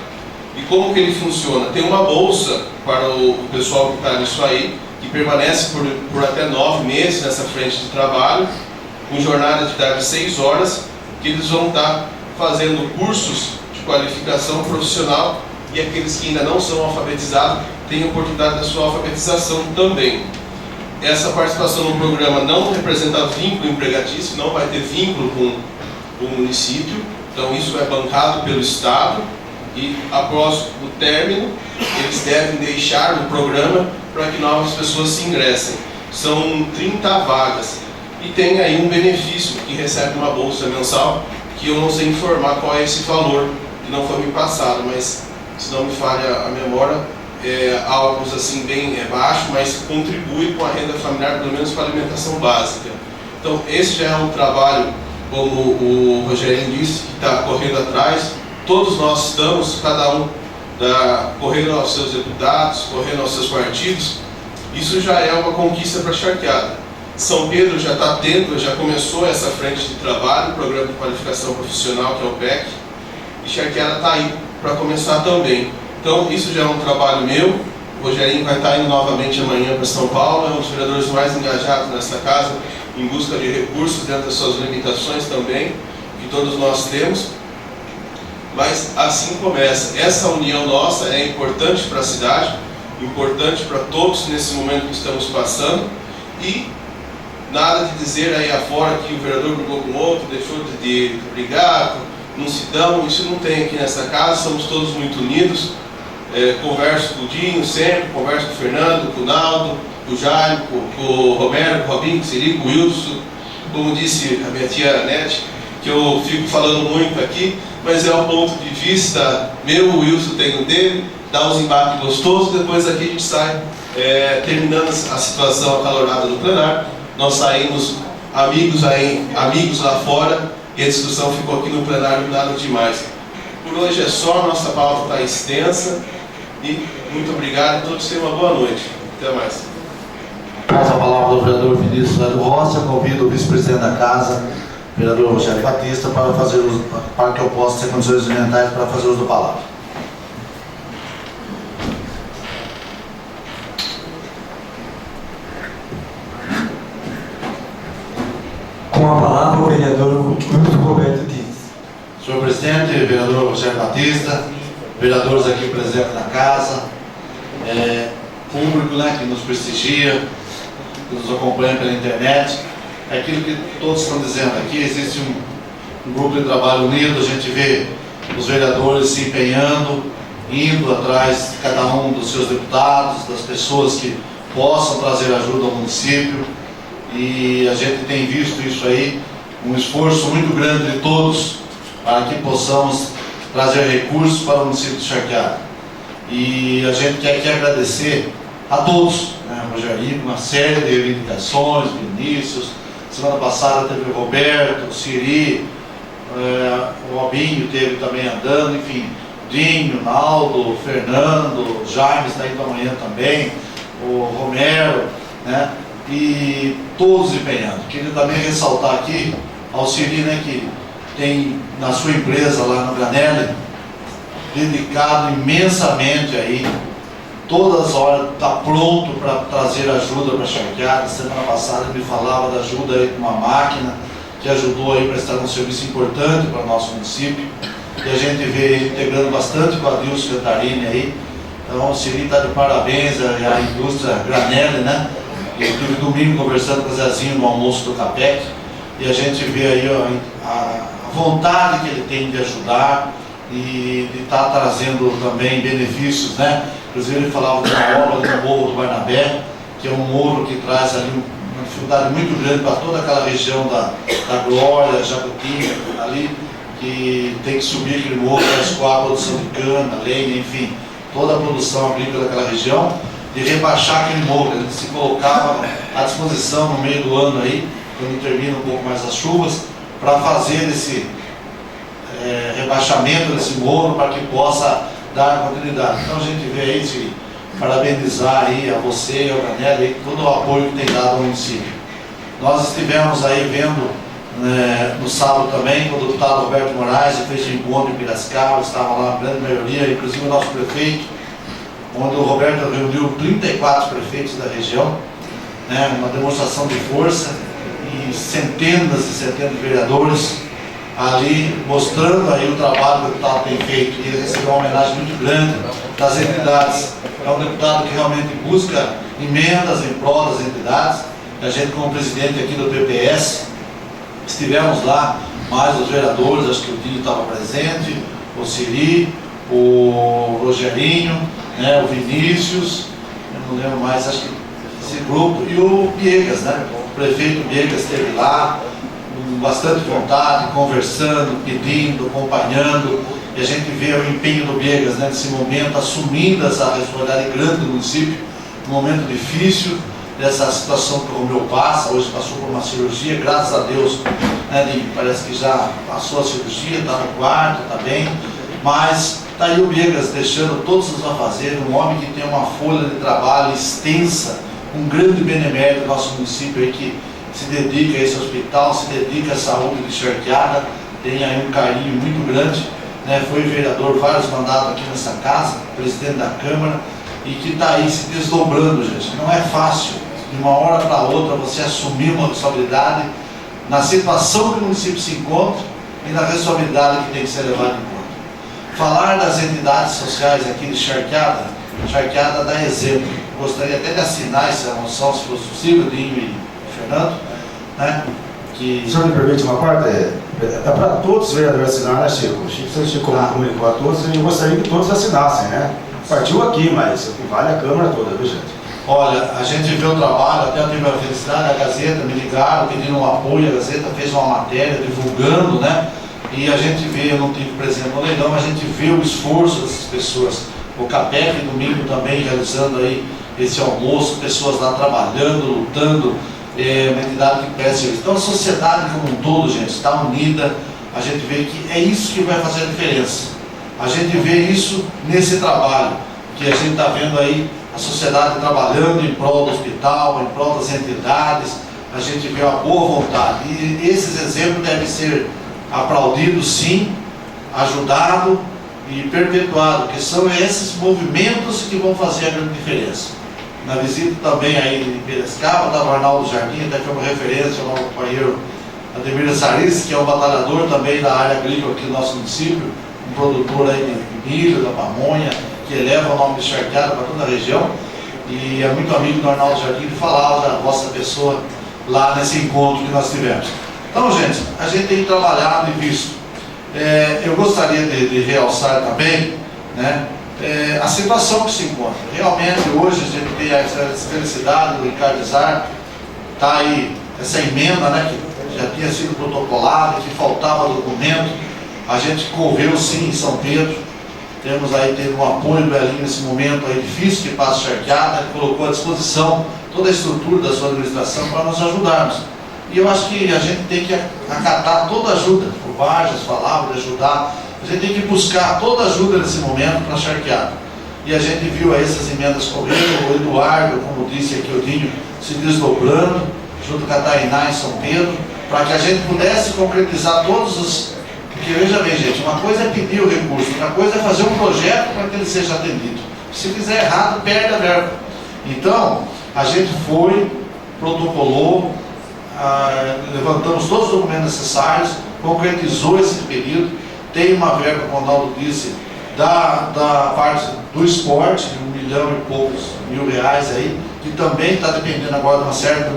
E como que ele funciona? Tem uma bolsa para o pessoal que está nisso aí, que permanece por até 9 meses nessa frente de trabalho, com jornada de idade de 6 horas, que eles vão estar fazendo cursos de qualificação profissional e aqueles que ainda não são alfabetizados têm a oportunidade da sua alfabetização também. Essa participação no programa não representa vínculo empregatício, não vai ter vínculo com o município, então isso é bancado pelo Estado e após o término eles devem deixar o programa para que novas pessoas se ingressem. São 30 vagas e tem aí um benefício que recebe uma bolsa mensal, que eu não sei informar qual é esse valor, que não foi me passado, mas se não me falha a memória, é algo assim bem baixo, mas contribui com a renda familiar, pelo menos para a alimentação básica. Então esse já é um trabalho, como o Rogerinho disse, que está correndo atrás. Todos nós estamos, cada um correndo aos seus deputados, correndo aos seus partidos. Isso já é uma conquista para a Charqueada. São Pedro já está tendo, já começou essa frente de trabalho, o Programa de Qualificação Profissional, que é o PEC, e Charqueada está aí para começar também. Então isso já é um trabalho meu. O Rogerinho vai estar indo novamente amanhã para São Paulo, é um dos vereadores mais engajados nessa casa, em busca de recursos dentro das suas limitações também, que todos nós temos. Mas assim começa. Essa união nossa é importante para a cidade, importante para todos nesse momento que estamos passando, e nada de dizer aí afora que o vereador brigou com o outro, deixou de brigar, não se dão, isso não tem aqui nessa casa, somos todos muito unidos. Converso com o Dinho sempre, converso com o Fernando, com o Naldo, com o Jaime, com o Romero, com o Robinho, com o Siri, com o Wilson, como disse a minha tia Nete, que eu fico falando muito aqui, mas é um ponto de vista meu, o Wilson tem o dele, dá uns embates gostosos, depois aqui a gente sai terminando a situação acalorada do plenário, nós saímos amigos lá fora, e a discussão ficou aqui no plenário, nada demais. Por hoje é só, nossa pauta está extensa, e muito obrigado a todos, tenham uma boa noite. Até mais. Passa a palavra do vereador Vinícius Ledo Rossi, convido o vice-presidente da casa, vereador Rogério Batista, para que eu possa ter condições ambientais para fazer uso da palavra. Com a palavra o vereador Wilson Roberto Dias. Senhor presidente, vereador Rogério Batista, vereadores aqui presentes na casa, público, né, que nos prestigia, que nos acompanha pela internet, é aquilo que todos estão dizendo aqui. Existe um grupo de trabalho unido, a gente vê os vereadores se empenhando, indo atrás de cada um dos seus deputados, das pessoas que possam trazer ajuda ao município, e a gente tem visto isso aí, um esforço muito grande de todos para que possamos trazer recursos para o município de Charqueada. E a gente quer aqui agradecer a todos, né? Rogerinho, uma série de reivindicações, Vinícius, semana passada teve o Roberto, o Siri, o Robinho teve também andando, enfim, Dinho, Naldo, Fernando, Jaime está indo amanhã também, o Romero, né? E todos empenhando. Queria também ressaltar aqui ao Siri, né, que tem na sua empresa lá no Granelli dedicado imensamente aí, todas as horas está pronto para trazer ajuda para a Charqueada. Semana passada ele me falava da ajuda aí com uma máquina que ajudou aí a prestar um serviço importante para o nosso município, e a gente vê ele integrando bastante com a Dilson Cantarini aí. Então o Siri está de parabéns à indústria Granelli, né? Eu estive domingo conversando com o Zezinho no almoço do CAPEC, e a gente vê aí a vontade que ele tem de ajudar e de estar trazendo também benefícios, né? Inclusive ele falava de uma obra do Morro do Barnabé, que é um morro que traz ali uma dificuldade muito grande para toda aquela região da Glória, Jabutinga, ali, que tem que subir aquele morro para escoar a produção de cana, lenha, enfim, toda a produção agrícola daquela região, de rebaixar aquele morro. Ele se colocava à disposição no meio do ano aí, quando termina um pouco mais as chuvas, para fazer esse rebaixamento desse morro, para que possa dar continuidade. Então a gente vê aí, de parabenizar aí a você e ao Granelli aí, todo o apoio que tem dado ao município. Nós estivemos aí vendo no sábado também, quando o deputado Roberto Moraes fez um encontro em Piracicaba, estava lá a grande maioria, inclusive o nosso prefeito, onde o Roberto reuniu 34 prefeitos da região, né, uma demonstração de força, e centenas de vereadores ali mostrando aí o trabalho que o deputado tem feito, e ele recebeu uma homenagem muito grande das entidades. É um deputado que realmente busca emendas em prol das entidades. A gente, como presidente aqui do PPS, estivemos lá, mais os vereadores, acho que o Dinho estava presente, o Siri, o Rogerinho, né, o Vinícius, eu não lembro mais, acho que esse grupo, e o Biegas, né? O prefeito Biegas esteve lá, com bastante vontade, conversando, pedindo, acompanhando, e a gente vê o empenho do Biegas, né, nesse momento, assumindo essa responsabilidade grande do município, um momento difícil, dessa situação que o Romeu passa, hoje passou por uma cirurgia, graças a Deus, né, parece que já passou a cirurgia, está no quarto, está bem, mas está aí o Biegas deixando todos os afazeres, um homem que tem uma folha de trabalho extensa, um grande benemérito do nosso município aí que se dedica a esse hospital, se dedica à saúde de Charqueada, tem aí um carinho muito grande, né, foi vereador vários mandatos aqui nessa casa, presidente da Câmara, e que está aí se desdobrando, gente. Não é fácil, de uma hora para outra, você assumir uma responsabilidade na situação que o município se encontra e na responsabilidade que tem que ser levada em conta. Falar das entidades sociais aqui de Charqueada, Charqueada dá exemplo. Gostaria até de assinar essa moção, se fosse possível, Dinho e Fernando, né? Que... O senhor me permite uma parte? É para todos os vereadores assinarem, né, Chico? O Chico comunicou a todos e eu gostaria que todos assinassem, né? Partiu aqui, mas o que vale a Câmara toda, viu, gente? Olha, a gente vê o trabalho, até eu tive a felicidade, a Gazeta me ligaram, pedindo um apoio, a Gazeta fez uma matéria divulgando, né? E a gente vê, eu não tive presente no leilão, mas a gente vê o esforço dessas pessoas. O CAPEC domingo também realizando aí esse almoço, pessoas lá trabalhando, lutando, uma entidade que presta serviço. Então a sociedade como um todo, gente, está unida, a gente vê que é isso que vai fazer a diferença. A gente vê isso nesse trabalho, que a gente está vendo aí a sociedade trabalhando em prol do hospital, em prol das entidades, a gente vê a boa vontade. E esses exemplos devem ser aplaudidos, sim, ajudados e perpetuados, que são esses movimentos que vão fazer a grande diferença. Na visita também aí em Piracicaba, estava o Arnaldo Jardim, até foi uma referência ao nosso companheiro Ademir Saris, que é um batalhador também da área agrícola aqui do nosso município, um produtor aí de milho, da pamonha, que eleva o nome de Charqueada para toda a região, e é muito amigo do Arnaldo Jardim, que falava da vossa pessoa lá nesse encontro que nós tivemos. Então, gente, a gente tem trabalhado e visto. Eu gostaria de realçar também, né, a situação que se encontra. Realmente, hoje a gente tem essa felicidade do Ricardo Zar, está aí essa emenda, né, que já tinha sido protocolada, que faltava documento. A gente correu sim em São Pedro, temos aí tendo um apoio do Elinho nesse momento aí difícil que passa Charqueada, que colocou à disposição toda a estrutura da sua administração para nos ajudarmos. E eu acho que a gente tem que acatar toda ajuda. O Vargas falava de ajudar, a gente tem que buscar toda ajuda nesse momento para Charqueada. E a gente viu aí essas emendas correndo, o Eduardo, como disse aqui o Dinho, se desdobrando, junto com a Tainá em São Pedro, para que a gente pudesse concretizar todos os... Porque veja bem, gente, uma coisa é pedir o recurso, outra coisa é fazer um projeto para que ele seja atendido. Se fizer errado, perde a verba. Então, a gente foi, protocolou, levantamos todos os documentos necessários, concretizou esse pedido, tem uma verba, como o Ronaldo disse, da parte do esporte, de 1 milhão e poucos mil reais aí, que também está dependendo agora de uma certa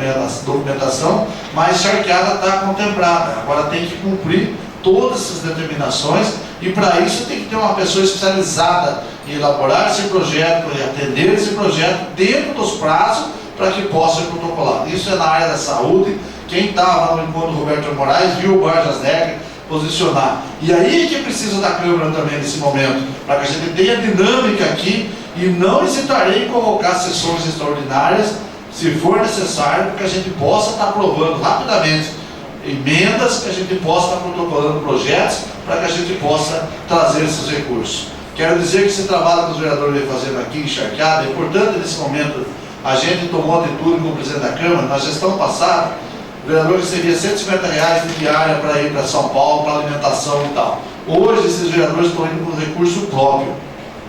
documentação, mas Charqueada está contemplada, agora tem que cumprir todas essas determinações, e para isso tem que ter uma pessoa especializada em elaborar esse projeto, em atender esse projeto dentro dos prazos para que possa ser protocolado. Isso é na área da saúde. Quem estava no encontro do Roberto Moraes viu o Vargas Negra posicionar. E aí é que precisa da Câmara também nesse momento, para que a gente tenha dinâmica aqui e não hesitarei em convocar sessões extraordinárias, se for necessário, para que a gente possa estar aprovando rapidamente emendas, que a gente possa estar protocolando projetos, para que a gente possa trazer esses recursos. Quero dizer que esse trabalho que os vereadores vêm fazendo aqui em Charqueada é importante nesse momento. A gente tomou atitude com o presidente da Câmara, na gestão passada, o vereador recebia R$150 de diária para ir para São Paulo, para alimentação e tal. Hoje esses vereadores estão indo com recurso próprio.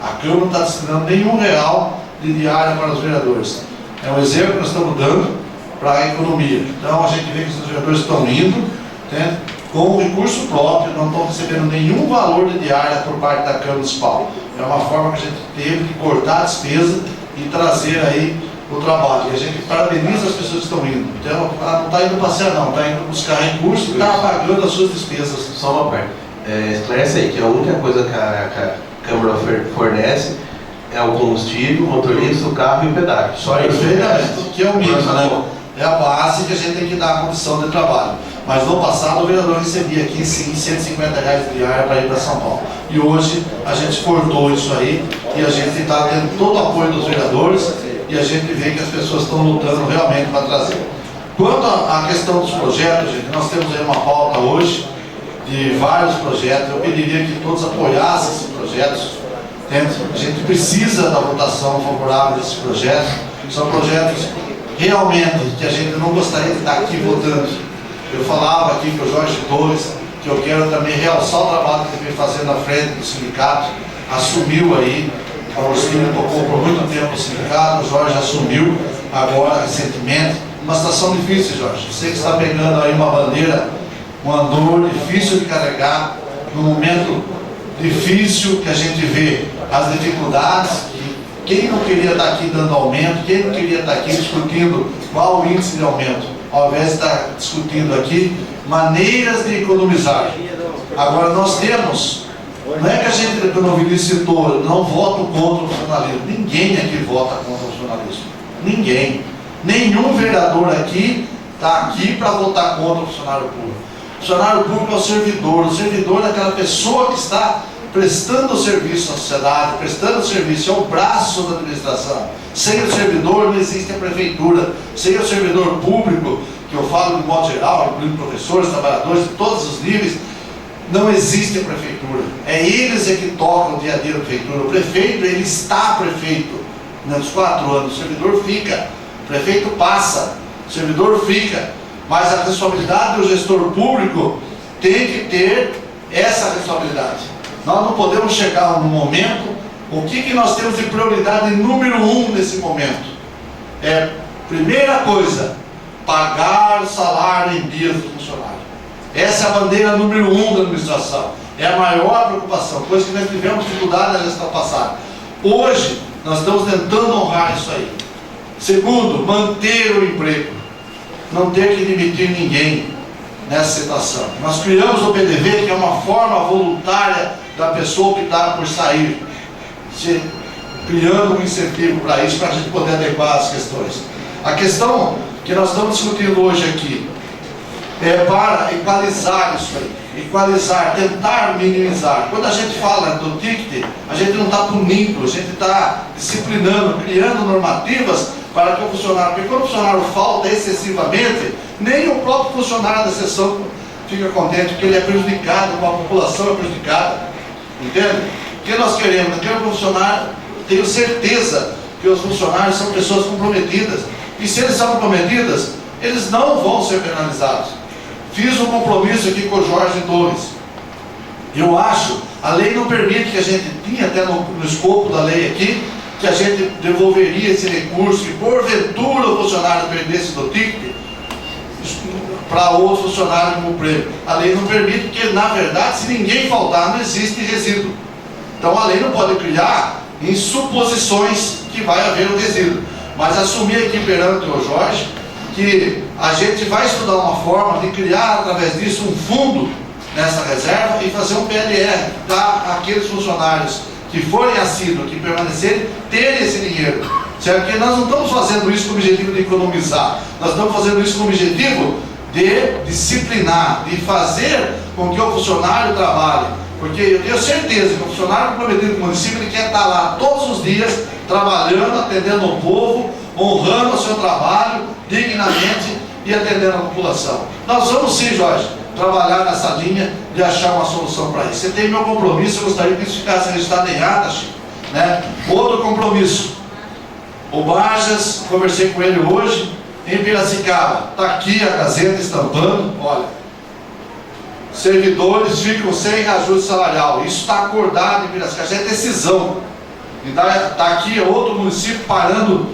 A Câmara não está destinando nenhum real de diária para os vereadores. É um exemplo que nós estamos dando para a economia. Então a gente vê que os vereadores estão indo, né? com recurso próprio, não estão recebendo nenhum valor de diária por parte da Câmara Municipal. É uma forma que a gente teve que cortar a despesa e trazer aí o trabalho. E a gente parabeniza as pessoas que estão indo. Então, ela não está indo passear não, está indo buscar recurso e está pagando as suas despesas. Só uma parte. Esclarece aí que a única coisa que a Câmara fornece é o combustível, o motorista, o carro e o pedágio. Só isso. Perfeitamente, que é o mínimo, né? É a base que a gente tem que dar a condição de trabalho. Mas no passado o vereador recebia aqui sim R$150 de diária para ir para São Paulo. E hoje a gente cortou isso aí e a gente está tendo todo o apoio dos vereadores e a gente vê que as pessoas estão lutando realmente para trazer. Quanto à questão dos projetos, gente, nós temos aí uma pauta hoje de vários projetos. Eu pediria que todos apoiassem esses projetos. A gente precisa da votação favorável desses projetos. São projetos realmente que a gente não gostaria de estar aqui votando. Eu falava aqui com o Jorge Torres que eu quero também realçar o trabalho que ele vem fazendo à frente do sindicato. Assumiu aí, a Orcílio tocou por muito tempo o sindicato, o Jorge assumiu agora recentemente. Uma situação difícil, Jorge. Você que está pegando aí uma bandeira, um andor difícil de carregar, num momento difícil que a gente vê as dificuldades. Quem não queria estar aqui dando aumento, quem não queria estar aqui discutindo qual o índice de aumento, ao invés de estar discutindo aqui maneiras de economizar. Agora nós temos, não é que a gente, como o Vinícius citou, não voto contra o funcionalismo. Ninguém aqui vota contra o funcionalismo. Ninguém. Nenhum vereador aqui está aqui para votar contra o funcionário público. O funcionário público é o servidor é aquela pessoa que está prestando serviço à sociedade, prestando serviço, é o braço da administração. Sem o servidor não existe a prefeitura. Sem o servidor público, que eu falo de modo geral, incluindo professores, trabalhadores de todos os níveis, não existe a prefeitura. É eles que tocam o dia a dia da prefeitura. O prefeito, ele está prefeito nos 4 anos. O servidor fica, o prefeito passa, o servidor fica. Mas a responsabilidade do gestor público tem que ter essa responsabilidade. Nós não podemos chegar num momento, o que nós temos de prioridade número 1 nesse momento? Primeira coisa, pagar o salário em dias do funcionário. Essa é a bandeira número 1 da administração. É a maior preocupação, coisa que nós tivemos dificuldade na gestão passada. Hoje, nós estamos tentando honrar isso aí. Segundo, manter o emprego. Não ter que demitir ninguém nessa situação. Nós criamos o PDV, que é uma forma voluntária da pessoa que está por sair, criando um incentivo para isso, para a gente poder adequar as questões. A questão que nós estamos discutindo hoje aqui é para equalizar isso aí, equalizar, tentar minimizar. Quando a gente fala do ticket, a gente não está punindo, a gente está disciplinando, criando normativas para que o funcionário, porque quando o funcionário falta excessivamente, nem o próprio funcionário da seção fica contente, porque ele é prejudicado, a população é prejudicada. Entende? O que nós queremos? Nós queremos que o funcionário, tenho certeza que os funcionários são pessoas comprometidas. E se eles são comprometidas, eles não vão ser penalizados. Fiz um compromisso aqui com o Jorge Torres. Eu acho, a lei não permite que a gente, tinha até no escopo da lei aqui, que a gente devolveria esse recurso e porventura o funcionário perdesse do ticket para outro funcionário como prêmio. A lei não permite, porque na verdade, se ninguém faltar, não existe resíduo. Então a lei não pode criar em suposições que vai haver um resíduo. Mas assumir aqui perante o Jorge que a gente vai estudar uma forma de criar através disso um fundo nessa reserva e fazer um PLR para aqueles funcionários que forem assíduos, que permanecerem, terem esse dinheiro. Certo? Porque nós não estamos fazendo isso com o objetivo de economizar, nós estamos fazendo isso com o objetivo de disciplinar, de fazer com que o funcionário trabalhe. Porque eu tenho certeza que o funcionário comprometido com o município, ele quer estar lá todos os dias, trabalhando, atendendo o povo, honrando o seu trabalho, dignamente e atendendo a população. Nós vamos sim, Jorge, trabalhar nessa linha de achar uma solução para isso. Você tem meu compromisso, eu gostaria que isso ficasse registrado em ata, Chico, né? Outro compromisso, o Barjas, conversei com ele hoje, em Piracicaba, está aqui a Gazeta estampando, olha, servidores ficam sem reajuste salarial, isso está acordado em Piracicaba, já é decisão. Está aqui outro município parando,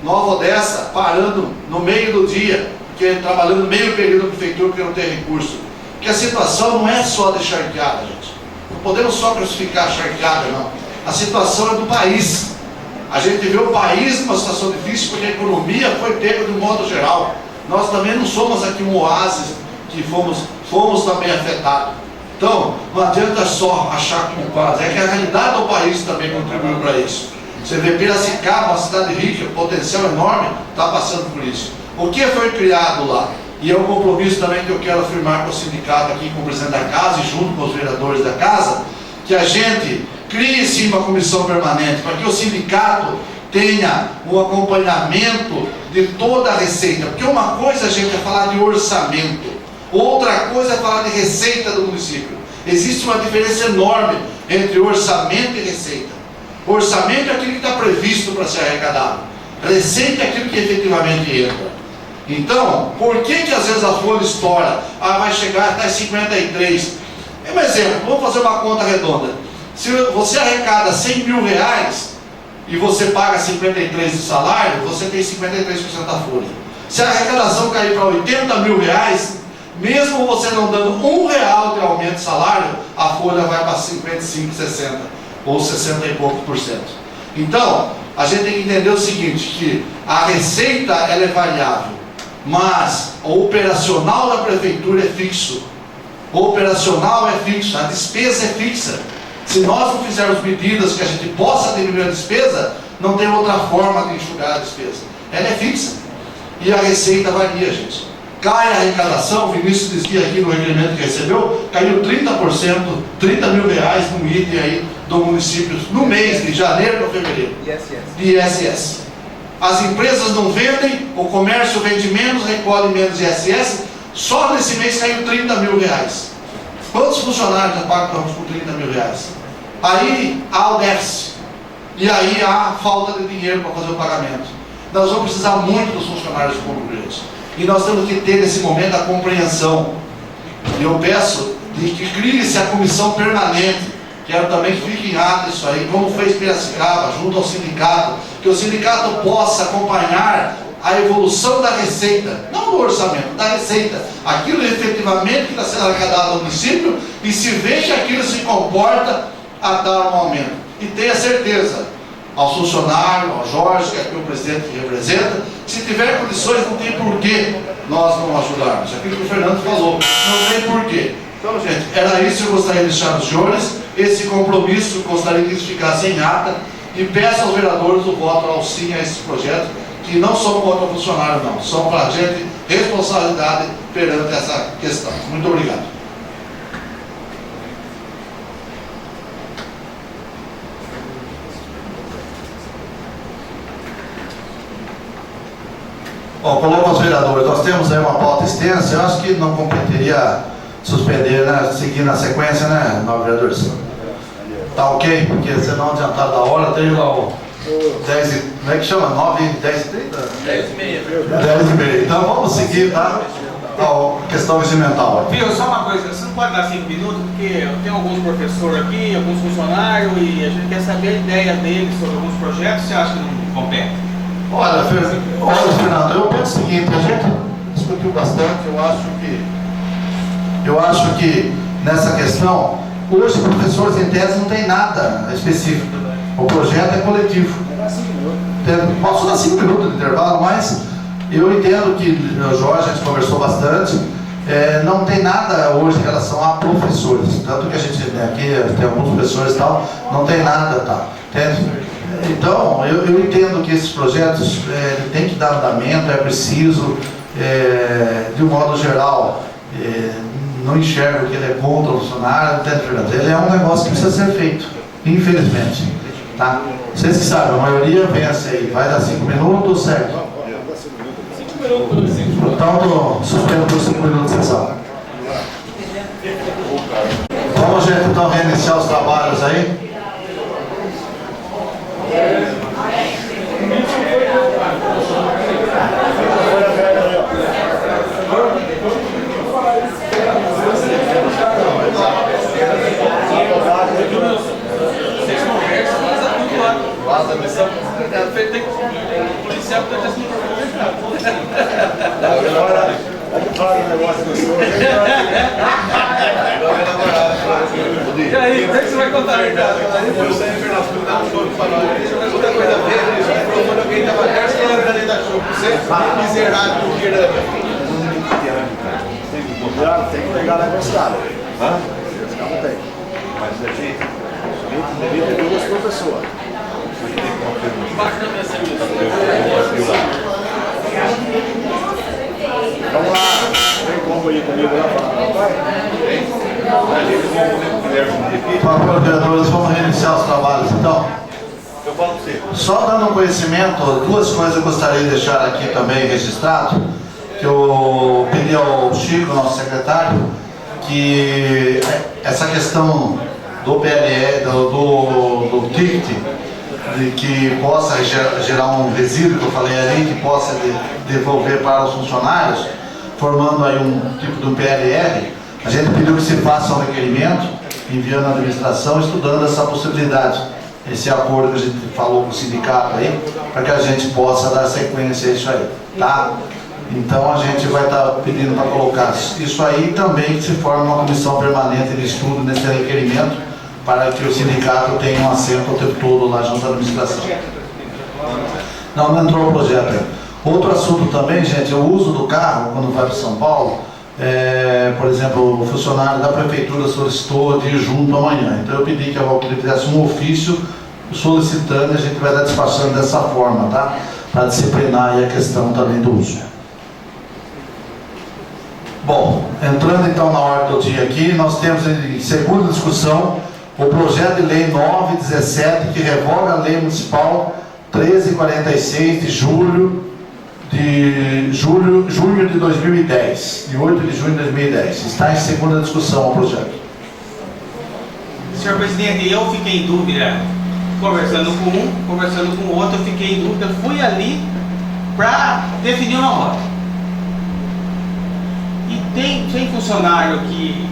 Nova Odessa, parando no meio do dia, porque trabalhando meio período na prefeitura porque não tem recurso. que a situação não é só de charqueada, gente. Não podemos só crucificar a charqueada, não. A situação é do país. A gente vê o país numa situação difícil porque a economia foi pega de um modo geral. Nós também não somos aqui um oásis que fomos também afetados. Então, não adianta só achar culpados, é que a realidade do país também contribuiu para isso. Você vê Piracicaba, uma cidade rica, potencial enorme, está passando por isso. O que foi criado lá? E é um compromisso também que eu quero afirmar com o sindicato aqui, com o presidente da casa e junto com os vereadores da casa, que a gente crie sim uma comissão permanente, para que o sindicato tenha um acompanhamento de toda a receita. Porque uma coisa, gente, é falar de orçamento, outra coisa é falar de receita do município. Existe uma diferença enorme entre orçamento e receita. Orçamento é aquilo que está previsto para ser arrecadado. Receita é aquilo que efetivamente entra. Então, por que às vezes a folha estoura? Vai chegar até 53. É um exemplo, vamos fazer uma conta redonda. Se você arrecada 100 mil reais e você paga 53 de salário, você tem 53% da folha. Se a arrecadação cair para 80 mil reais, mesmo você não dando R$1 de aumento de salário, a folha vai para 55, 60 ou 60 e poucos por cento. Então, a gente tem que entender o seguinte, que a receita ela é variável, mas o operacional da prefeitura é fixo. O operacional é fixo, a despesa é fixa. Se nós não fizermos medidas que a gente possa diminuir a despesa, não tem outra forma de enxugar a despesa. Ela é fixa. E a receita varia, gente. Cai a arrecadação, o Vinícius dizia aqui no requerimento que recebeu, caiu 30%, 30 mil reais no item aí do município, no mês de janeiro para fevereiro. De ISS. As empresas não vendem, o comércio vende menos, recolhe menos ISS, só nesse mês caiu 30 mil reais. Quantos funcionários já pagam por 30 mil reais? Aí há o déficit. E aí há falta de dinheiro para fazer o pagamento. Nós vamos precisar muito dos funcionários públicos. E nós temos que ter nesse momento a compreensão. E eu peço de que crie-se a comissão permanente. Quero também que fique em ata isso aí, como fez Piracicaba, junto ao sindicato, que o sindicato possa acompanhar a evolução da receita, não do orçamento, da receita, aquilo efetivamente que está sendo arrecadado no município, e se vê que aquilo se comporta a dar um aumento. E tenha certeza, aos funcionários, ao Jorge, que é aqui o presidente que representa, se tiver condições, não tem porquê nós não ajudarmos. Aquilo que o Fernando falou, não tem porquê. Então, gente, era isso que eu gostaria de deixar nos senhores, esse compromisso que eu gostaria que isso ficasse em ata, e peço aos vereadores o voto ao sim a esse projeto, que não são contra o funcionário, não, são para a gente responsabilidade perante essa questão. Muito obrigado. Bom, colocam os vereadores, nós temos aí uma pauta extensa, eu acho que não competeria suspender, né, seguir na sequência, né, nove vereadores? Tá ok? Porque senão adiantado da hora, tem lá o 10 e, como é que chama? 9, 10 e 30? 10 e meia. 10 e meia. Então vamos seguir, tá? A questão regimental. Viu, só uma coisa, você não pode dar 5 minutos, porque eu tenho alguns professores aqui, alguns funcionários, e a gente quer saber a ideia deles sobre alguns projetos, você acha que não compete? Olha, Fernando, eu penso o seguinte, a gente discutiu bastante, eu acho que nessa questão, hoje professores em tese não tem nada específico, o projeto é coletivo. Posso dar 5 minutos de intervalo, mas eu entendo que o Jorge, a gente conversou bastante, não tem nada hoje em relação a professores, tanto que a gente aqui tem alguns professores e tal, não tem nada, tá? Então, eu entendo que esses projetos têm que dar andamento, é preciso, de um modo geral, não enxergo que ele é contra o funcionário, ele é um negócio que precisa ser feito, infelizmente. Tá? Vocês que sabem, a maioria vence aí, vai dar 5 minutos, certo? 5 minutos. Então, suspendo por 5 minutos de sessão. Vamos, gente, então reiniciar os trabalhos aí. Vocês conversam, vaza tudo lá. Vaza a missão. O policial está testando o fala um negócio gostoso. E aí, como é que você vai contar a verdade? Eu saí em Pernambuco, dá um show de falar. Deixa eu ver outra coisa bem. Isso é professor alguém estava perto, que era verdade da show. Você miserável do Quiranga. Tem que pegar na velocidade. Esse carro tem. Mas a gente devia ter duas professoras. Vamos lá. Vem como aí comigo lá Para vereadores, vamos reiniciar os trabalhos então. Eu falo pra você. Só dando um conhecimento, duas coisas eu gostaria de deixar aqui também registrado, que eu pedi ao Chico, nosso secretário, que essa questão do PLE, do ticket, de que possa gerar um resíduo, que eu falei ali, que possa devolver para os funcionários, formando aí um tipo de um PLR, a gente pediu que se faça um requerimento, enviando à administração, estudando essa possibilidade, esse acordo que a gente falou com o sindicato aí, para que a gente possa dar sequência a isso aí, tá? Então a gente vai estar pedindo para colocar isso aí também, que se forme uma comissão permanente de estudo nesse requerimento, para que o sindicato tenha um assento o tempo todo lá junto à administração. Não entrou o projeto aí. Outro assunto também, gente, o uso do carro quando vai para São Paulo. Por exemplo, o funcionário da prefeitura solicitou de ir junto amanhã. Então eu pedi que a Valkyrie fizesse um ofício solicitando e a gente vai estar despachando dessa forma, tá? Para disciplinar aí a questão também do uso. Bom, entrando então na ordem do dia aqui, nós temos em segunda discussão o projeto de lei 917, que revoga a lei municipal 1346 de junho de 2010, de 8 de junho de 2010. Está em segunda discussão o projeto. Senhor presidente, eu fiquei em dúvida, conversando com um, conversando com o outro, eu fiquei em dúvida, fui ali para definir uma rota. E tem funcionário que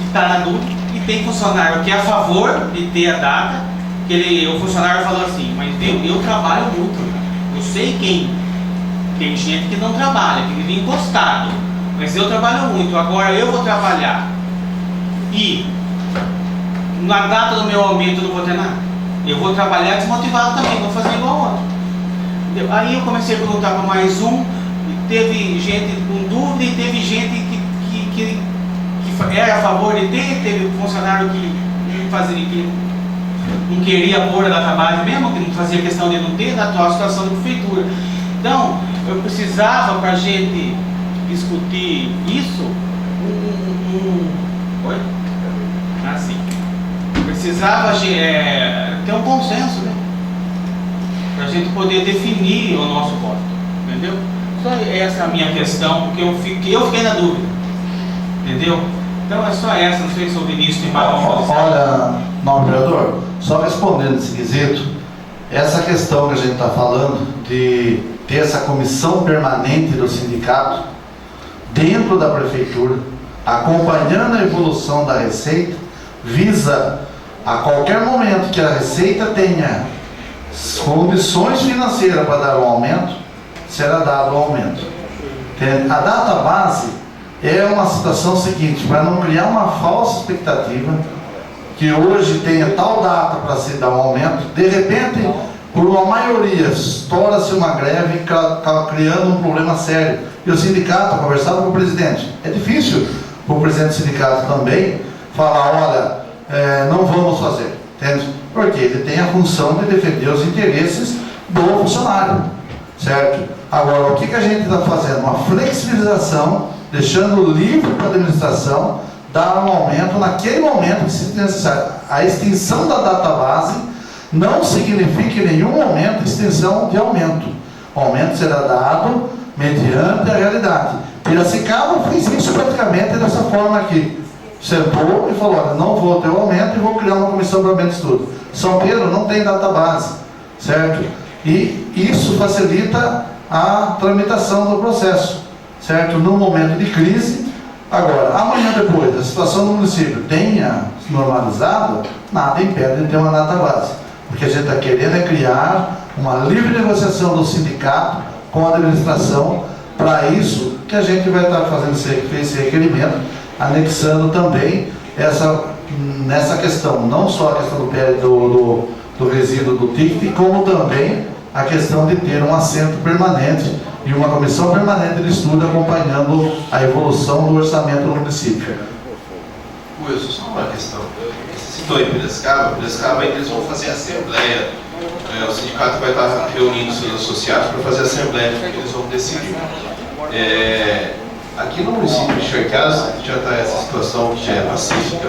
está na dúvida, e tem funcionário que é a favor de ter a data, que o funcionário falou assim, mas eu trabalho muito, eu sei quem. Tem gente que não trabalha, que vive encostado, mas eu trabalho muito, agora eu vou trabalhar e na data do meu aumento eu não vou ter nada. Eu vou trabalhar desmotivado também, vou fazer igual ao outro. Aí eu comecei a perguntar para mais um, e teve gente com dúvida e teve gente que era a favor de ter, teve funcionário que não queria pôr a data base mesmo, que não fazia questão de não ter, da atual situação da prefeitura. Então, eu precisava, para a gente discutir isso, Oi? Assim. Precisava ter um consenso, né? Para a gente poder definir o nosso voto, entendeu? Só essa é a minha questão, porque eu fiquei na dúvida, entendeu? Então é só essa, não sei se o Vinícius tem mais alguma coisa. Olha, nobre vereador, só respondendo esse quesito, essa questão que a gente está falando de ter essa comissão permanente do sindicato dentro da prefeitura, acompanhando a evolução da receita, visa a qualquer momento que a receita tenha condições financeiras para dar um aumento, será dado um aumento. A data base é uma situação seguinte, para não criar uma falsa expectativa que hoje tenha tal data para se dar um aumento, de repente, por uma maioria, estoura-se uma greve criando um problema sério. E o sindicato, conversava com o presidente, é difícil para o presidente do sindicato também falar, olha, não vamos fazer, entende? Porque ele tem a função de defender os interesses do funcionário, certo? Agora, o que a gente está fazendo? Uma flexibilização, deixando livre para a administração dar um aumento naquele momento que se necessário. A extinção da data base não significa em nenhum momento extensão de aumento. O aumento será dado mediante a realidade. Piracicaba fez isso praticamente dessa forma aqui. Sentou e falou, olha, não vou ter o aumento e vou criar uma comissão para aumento de estudo. São Pedro não tem data base, certo? E isso facilita a tramitação do processo, certo? No momento de crise. Agora, amanhã depois, a situação do município tenha se normalizado, nada impede de ter uma data base. Porque a gente está querendo criar uma livre negociação do sindicato com a administração para isso que a gente vai estar fazendo esse requerimento, anexando também nessa questão, não só a questão do resíduo do ticket, como também a questão de ter um assento permanente e uma comissão permanente de estudo acompanhando a evolução do orçamento do município. Wilson, só uma questão. Você citou em Piracicaba eles vão fazer assembleia. O sindicato vai estar reunindo seus associados para fazer assembleia, porque eles vão decidir. Aqui no município de Charqueadas, já está essa situação que já é pacífica,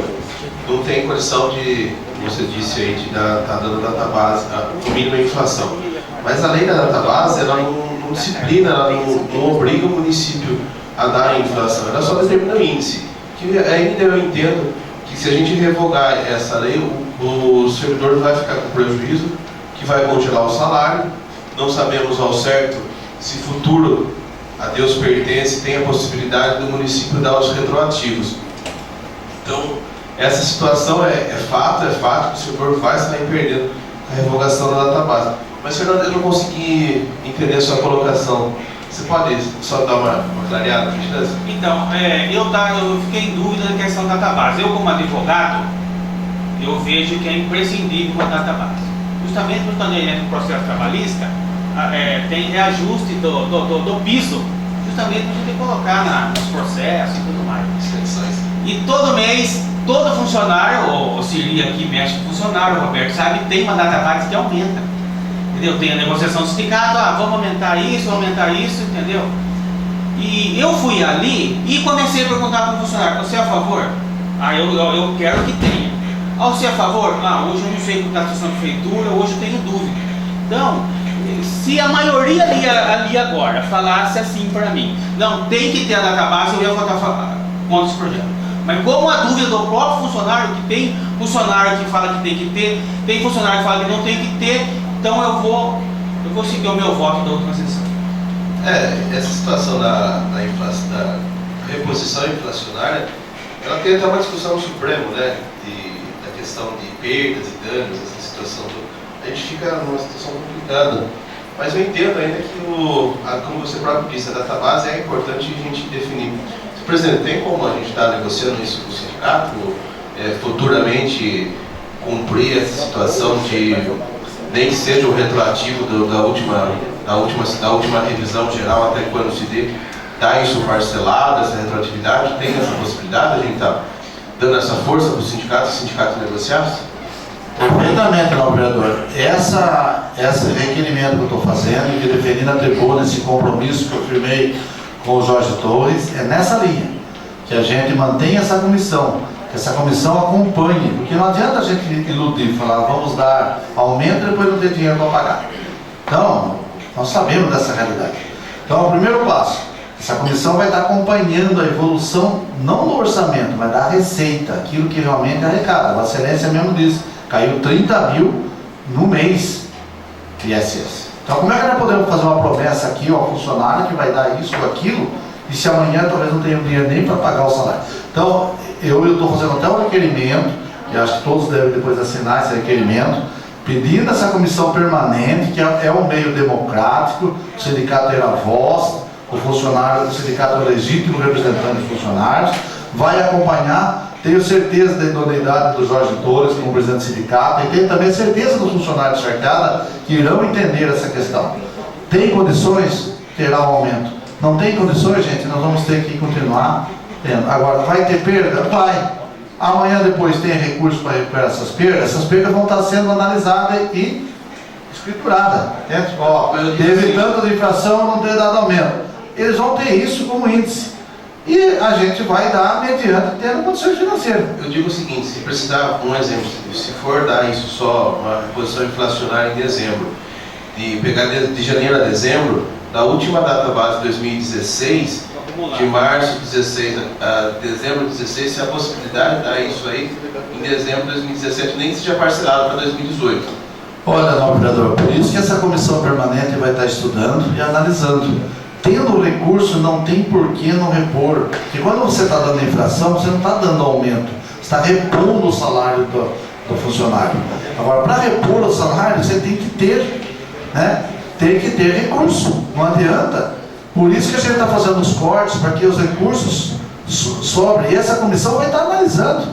não tem condição de, como você disse aí, de estar dando database, no mínimo a inflação. Mas a lei da database, ela não disciplina, ela não obriga o município a dar a inflação, ela só determina o índice. Que ainda eu entendo que se a gente revogar essa lei, o servidor vai ficar com prejuízo, que vai congelar o salário, não sabemos ao certo se futuro a Deus pertence, tem a possibilidade do município dar os retroativos. Então, essa situação é fato que o servidor vai sair perdendo a revogação da database. Mas, Fernando, eu não consegui entender a sua colocação. Você pode só dar uma clareada, por gentileza? Então, eu fiquei em dúvida da questão da database. Eu, como advogado, eu vejo que é imprescindível uma database. Justamente quando entra no processo trabalhista, tem reajuste do piso, justamente para a gente colocar nos processos e tudo mais. E todo mês, todo funcionário, ou Siri aqui mexe com funcionário, o Roberto sabe, tem uma database que aumenta. Entendeu? Tem a negociação do sindicato, vamos aumentar isso, entendeu? E eu fui ali e comecei a perguntar para o funcionário, você é a favor? Eu quero que tenha. Você é a favor? Hoje eu não sei como está a situação de prefeitura, hoje eu tenho dúvida. Então, se a maioria ali agora falasse assim para mim, não, tem que ter a database, eu ia votar contra esse projeto. Mas como a dúvida do próprio funcionário, que tem funcionário que fala que tem funcionário que fala que não tem que ter, então eu vou seguir o meu voto da última sessão. Essa situação da reposição inflacionária, ela tem até uma discussão no Supremo, né? Da questão de perdas e danos, essa situação. A gente fica numa situação complicada. Mas eu entendo ainda que, como você próprio disse, a database é importante a gente definir. Presidente, tem como a gente estar negociando isso com o sindicato, futuramente cumprir essa situação de nem que seja o retroativo da última revisão geral até quando se dê, dar isso parcelado, essa retroatividade? Tem essa possibilidade? A gente está dando essa força para o sindicato negociar? Perfeitamente, não, vereador. Esse requerimento que eu estou fazendo, que defendi na tribuna, esse compromisso que eu firmei com o Jorge Torres, é nessa linha, que a gente mantenha essa comissão, que essa comissão acompanhe, porque não adianta a gente iludir, falar, vamos dar aumento e depois não ter dinheiro para pagar. Então, nós sabemos dessa realidade. Então, o primeiro passo, essa comissão vai estar acompanhando a evolução, não do orçamento, mas da receita, aquilo que realmente é arrecada. A excelência mesmo disse, caiu 30 mil no mês de ISS. Então, como é que nós podemos fazer uma promessa aqui ao funcionário que vai dar isso ou aquilo, e se amanhã talvez não tenha dinheiro nem para pagar o salário? Então, eu estou fazendo até um requerimento, e acho que todos devem depois assinar esse requerimento, pedindo essa comissão permanente, que é um meio democrático, o sindicato terá voz, o funcionário, o sindicato é o legítimo representante dos funcionários, vai acompanhar. Tenho certeza da idoneidade do Jorge Torres como presidente do sindicato e tenho também certeza dos funcionários de Charqueada que irão entender essa questão. Tem condições? Terá um aumento. Não tem condições, gente? Nós vamos ter que continuar tendo. Agora, vai ter perda? Vai. Amanhã depois tem recurso para recuperar essas perdas vão estar sendo analisadas e escrituradas. Teve tanto de inflação, não ter dado aumento. Eles vão ter isso como índice. E a gente vai dar mediante tendo condições financeiras. Eu digo o seguinte, se precisar, um exemplo, se for dar isso só, uma reposição inflacionária em dezembro, de pegar de janeiro a dezembro, da última data base de 2016, de março de 16 a dezembro de 16, se a possibilidade de dar isso aí em dezembro de 2017, nem seja parcelado para 2018. Olha, não, vereador, por isso que essa comissão permanente vai estar estudando e analisando. Tendo o recurso, não tem por que não repor. Porque quando você está dando inflação, você não está dando aumento. Você está repondo o salário do funcionário. Agora, para repor o salário, você tem que ter, né? Tem que ter recurso. Não adianta Por isso que a gente está fazendo os cortes, para que os recursos sobrem. E essa comissão vai estar analisando,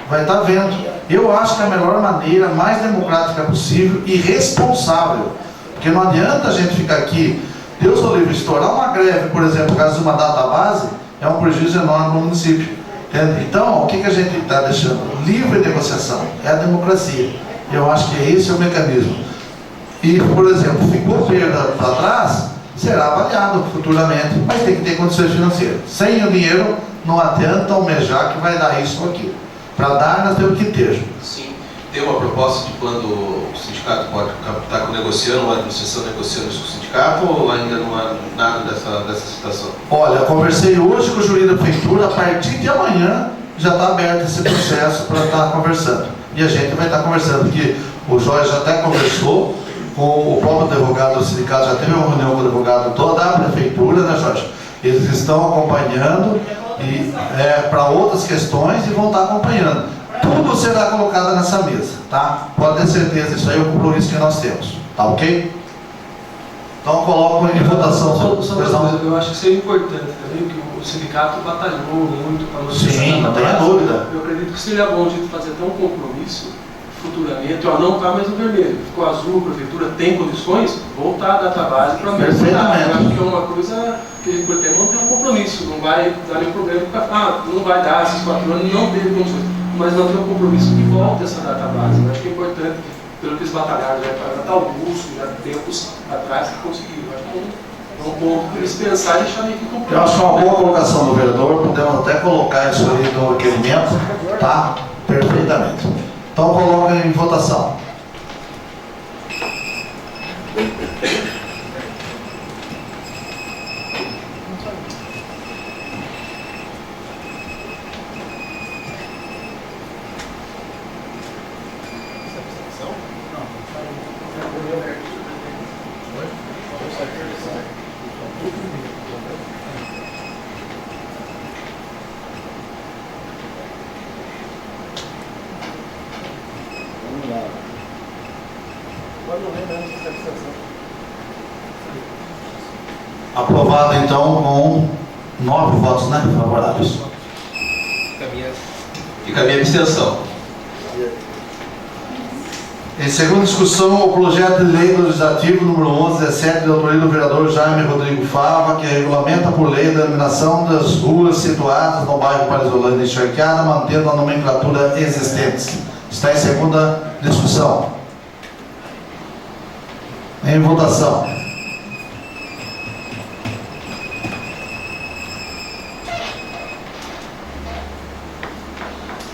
vai estar vendo. Eu acho que é a melhor maneira, mais democrática possível e responsável. Porque não adianta a gente ficar aqui, Deus o livre, estourar uma greve, por exemplo, por causa de uma database, é um prejuízo enorme para o município. Entende? Então, o que a gente está deixando? Livre negociação, é a democracia. Eu acho que esse é o mecanismo. E, por exemplo, ficou perda para trás, será avaliado futuramente, mas tem que ter condições financeiras. Sem o dinheiro, não adianta almejar que vai dar isso ou aquilo. Para dar, nós temos que ter. Sim. Tem uma proposta de quando o sindicato pode estar negociando, a administração negociando isso com o sindicato, ou ainda não há nada dessa situação? Olha, conversei hoje com o juiz da prefeitura, a partir de amanhã já está aberto esse processo para estar conversando. E a gente vai estar conversando, porque o Jorge já até conversou com o próprio advogado do sindicato, já teve uma reunião com o advogado toda a prefeitura, né, Jorge? Eles estão acompanhando e para outras questões e vão estar acompanhando. Tudo será colocado nessa mesa, tá? Pode ter certeza, isso aí é o compromisso que nós temos, tá ok? Então coloco em votação. Só uma coisa, eu acho que isso é importante também, que o sindicato batalhou muito para nós. Sim, não tenha dúvida. Eu acredito que seria bom a gente fazer até um compromisso futuramente, ó, não está mais no vermelho, ficou azul, a prefeitura tem condições, voltar a database para melhorar. Eu acho que é uma coisa que a gente pode ter, não tem um compromisso, não vai dar nenhum problema, não vai dar esses 4 anos, não teve condições. Mas nós temos um compromisso que volte essa database. Eu acho que é importante, pelo que eles batalharam já para Augusto, já tempos atrás, que conseguiram. Acho que é um ponto para eles pensarem e deixar meio que compromisso. Eu acho que é uma boa colocação do vereador, podemos até colocar isso aí no requerimento, tá? Perfeitamente. Então coloca em votação. Aprovado então com 9 votos, né, favoráveis. Fica a minha abstenção. Em segunda discussão, o projeto de lei legislativo número 1117, de autoria do vereador Jaime Rodrigo Fava, que regulamenta por lei a denominação das ruas situadas no bairro Parizolândia e Charqueada, mantendo a nomenclatura existente. Está em segunda discussão. Em votação.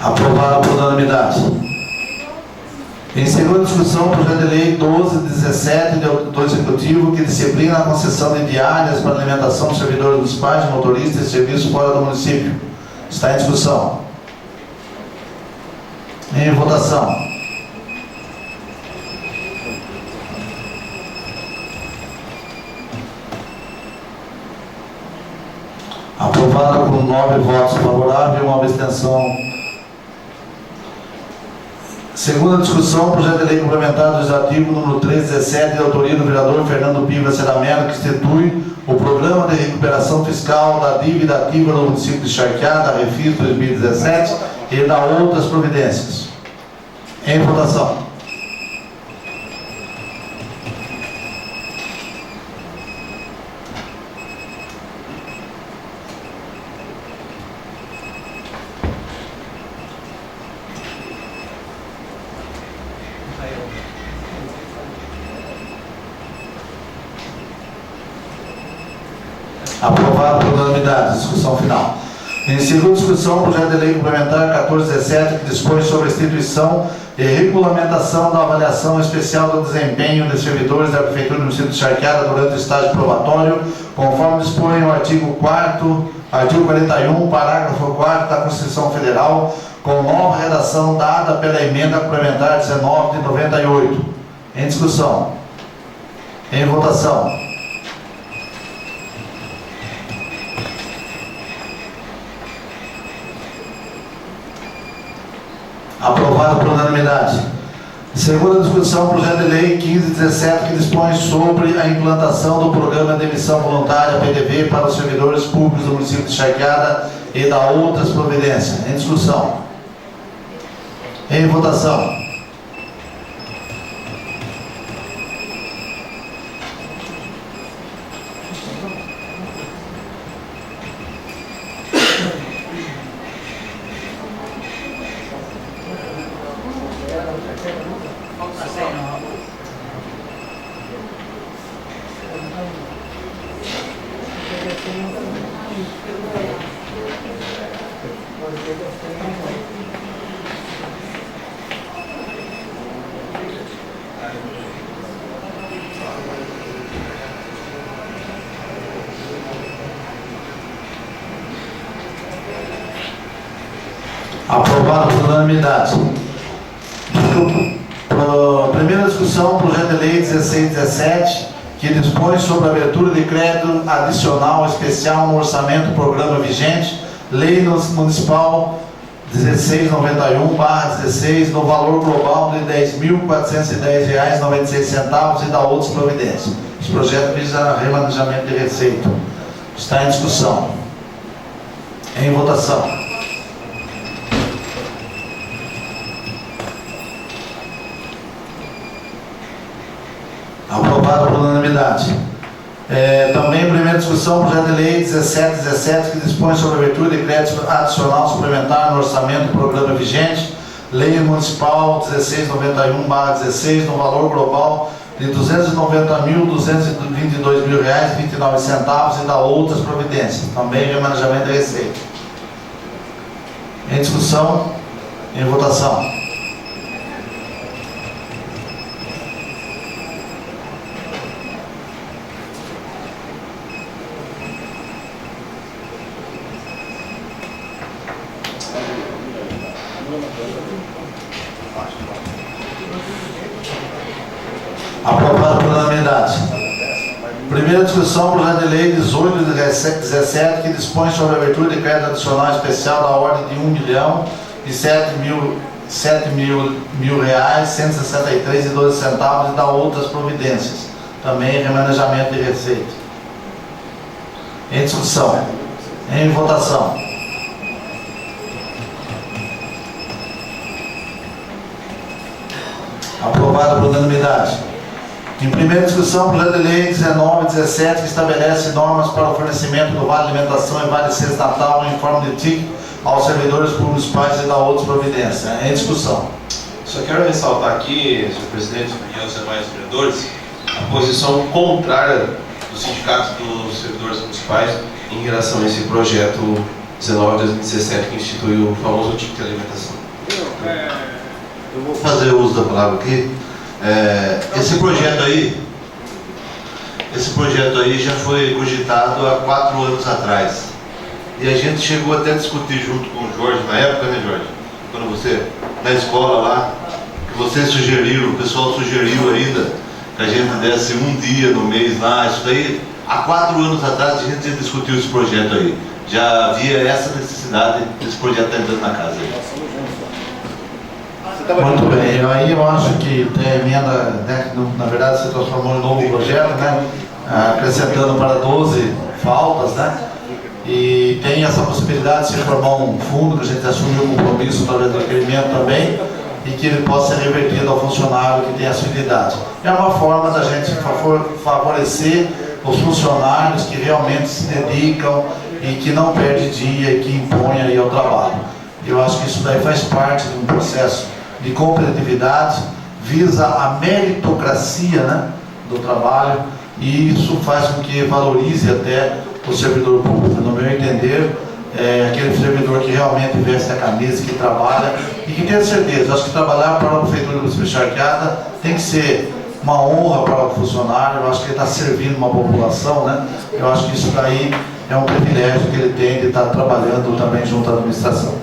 Aprovado por unanimidade. Em segunda discussão, o projeto de lei 1217 do Executivo, que disciplina a concessão de diárias para alimentação de servidores municipais, de motoristas e serviços fora do município. Está em discussão. Em votação. Aprovado por 9 votos favoráveis e uma abstenção. Segunda discussão, projeto de lei complementar do Legislativo número 1317, de autoria do vereador Fernando Piva Ceramelo, que institui o Programa de Recuperação Fiscal da Dívida Ativa do município de Charqueada, Refis 2017, e da outras providências. Em votação. Aprovado por unanimidade. Discussão final. Em segunda discussão, o projeto de lei complementar 1417, que dispõe sobre a instituição e regulamentação da avaliação especial do desempenho dos servidores da Prefeitura do município de Charqueada durante o estágio probatório, conforme dispõe o artigo 4º, artigo 41, parágrafo 4º da Constituição Federal, com nova redação dada pela emenda complementar 19 de 98. Em discussão. Em votação. Aprovado por unanimidade. Segunda discussão, projeto de lei 1517, que dispõe sobre a implantação do programa de emissão voluntária PDV para os servidores públicos do município de Charqueada e da outras providências. Em discussão. Em votação. Aprovado por unanimidade. Primeira discussão, projeto de lei 1617, que dispõe sobre a abertura de crédito adicional especial no orçamento do programa vigente, lei municipal 1691/16, no valor global de R$ 10.410,96 e da outras providências. Esse projeto visa remanejamento de receita. Está em discussão. Em votação. Aprovado por unanimidade. Também, primeira discussão, projeto de lei 1717, que dispõe sobre a abertura de crédito adicional suplementar no orçamento do programa vigente, lei municipal 1691/16, no valor global de R$ 290.222,29 e da outras providências. Também remanejamento de receita. Em discussão, em votação. Aprovado por unanimidade. Primeira discussão, projeto de lei 1817, que dispõe sobre a abertura de crédito adicional especial da ordem de R$1.007.163,12 e da outras providências. Também remanejamento de receita. Em discussão. Em votação. Aprovado por unanimidade. Em primeira discussão, projeto de lei 1917, que estabelece normas para o fornecimento do Vale Alimentação e Vale Sexta Natal em forma de TIC aos servidores municipais e da outras providências. Em discussão. Só quero ressaltar aqui, senhor presidente e aos demais vereadores, a posição contrária dos sindicatos dos servidores municipais em relação a esse projeto 19-2017, que institui o famoso TIC de alimentação. Eu vou fazer uso da palavra aqui. Esse projeto aí já foi cogitado há 4 anos atrás. E a gente chegou até a discutir junto com o Jorge, na época, né, Jorge? Quando você, na escola lá, que você sugeriu, o pessoal sugeriu ainda, que a gente desse um dia no mês lá, isso daí, há 4 anos atrás a gente já discutiu esse projeto aí. Já havia essa necessidade desse projeto estar entrando na casa aí. Muito bem, aí eu acho que tem a emenda, né, que na verdade se transformou em novo projeto, né, acrescentando para 12 faltas, né, e tem essa possibilidade de se formar um fundo, que a gente assumiu um compromisso através do requerimento também, e que ele possa ser revertido ao funcionário que tem essa utilidade. É uma forma da gente favorecer os funcionários que realmente se dedicam e que não perdem dia e que impõem aí ao trabalho. Eu acho que isso daí faz parte de um processo de competitividade, visa a meritocracia, né, do trabalho, e isso faz com que valorize até o servidor público. No meu entender, aquele servidor que realmente veste a camisa, que trabalha e que tem certeza. Acho que trabalhar para a Prefeitura do município de Charqueada tem que ser uma honra para o funcionário. Eu acho que ele está servindo uma população, né? Eu acho que isso daí é um privilégio que ele tem de estar trabalhando também junto à administração.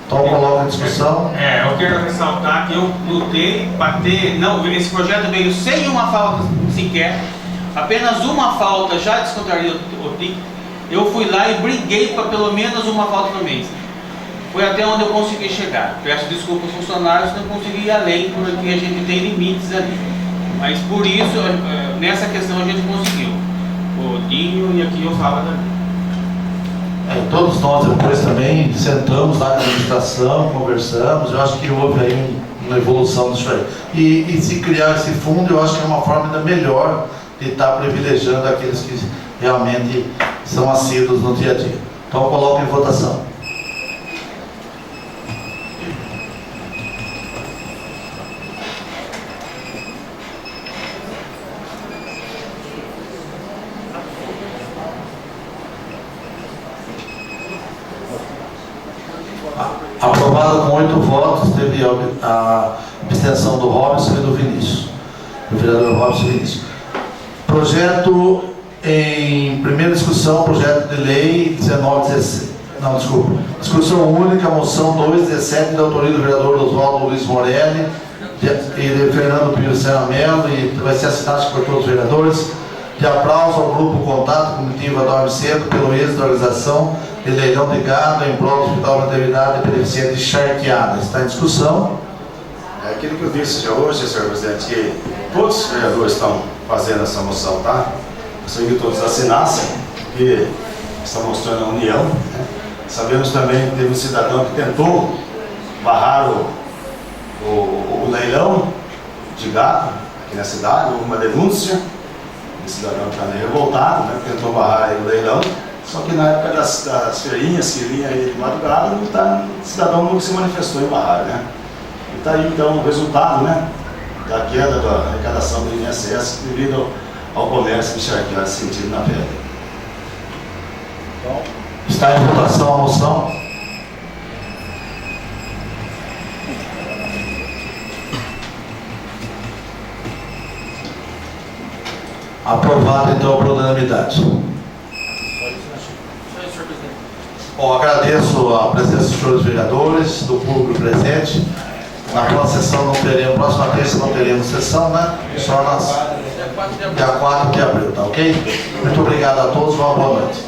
Então, coloco em discussão. Eu quero ressaltar que eu lutei para ter. Não, esse projeto veio sem uma falta sequer, apenas uma falta já descontaria o TIC. Eu fui lá e briguei para pelo menos uma falta no mês. Foi até onde eu consegui chegar. Peço desculpa aos funcionários que não consegui ir além, porque a gente tem limites ali. Mas por isso, nessa questão a gente conseguiu. O Dinho e aqui eu falo também. Todos nós depois também sentamos lá na administração, conversamos, eu acho que houve aí uma evolução disso aí. E se criar esse fundo, eu acho que é uma forma ainda melhor de estar privilegiando aqueles que realmente são assíduos no dia a dia. Então eu coloco em votação. Aprovado com 8 votos, teve a abstenção do Robson e do Vinícius, do vereador Robson e Vinícius. Projeto em primeira discussão, projeto de lei 1917, não, desculpa, discussão única, moção 217, de autoria do vereador Oswaldo Luiz Morelli e de Fernando Pio Sena Mello, e vai ser assinado por todos os vereadores, de aplauso ao grupo Contato Comitiva Dorme Cedo pelo êxito da organização de leilão de gado em prol do Hospital Maternidade Beneficente Charqueada. Está em discussão. É aquilo que eu disse já hoje, senhor presidente, que todos os vereadores estão fazendo essa moção, tá? Gostaria que todos assinassem, porque está mostrando a união, né? Sabemos também que teve um cidadão que tentou barrar o leilão de gado aqui na cidade, houve uma denúncia. O cidadão está meio revoltado, né? Tentou barrar aí o leilão, só que na época das feirinhas que vinha aí de madrugada, o cidadão nunca se manifestou em barrar, né? E está aí então o resultado, né, da queda da arrecadação do INSS devido ao comércio de charqueado sentido na pele. Então, está em votação a moção. Aprovado então por unanimidade. Bom, agradeço a presença dos senhores vereadores, do público presente. Na próxima sessão não teremos, próxima terça não teremos sessão, né? Só nas dia 4 de abril, tá ok? Muito obrigado a todos, uma boa noite.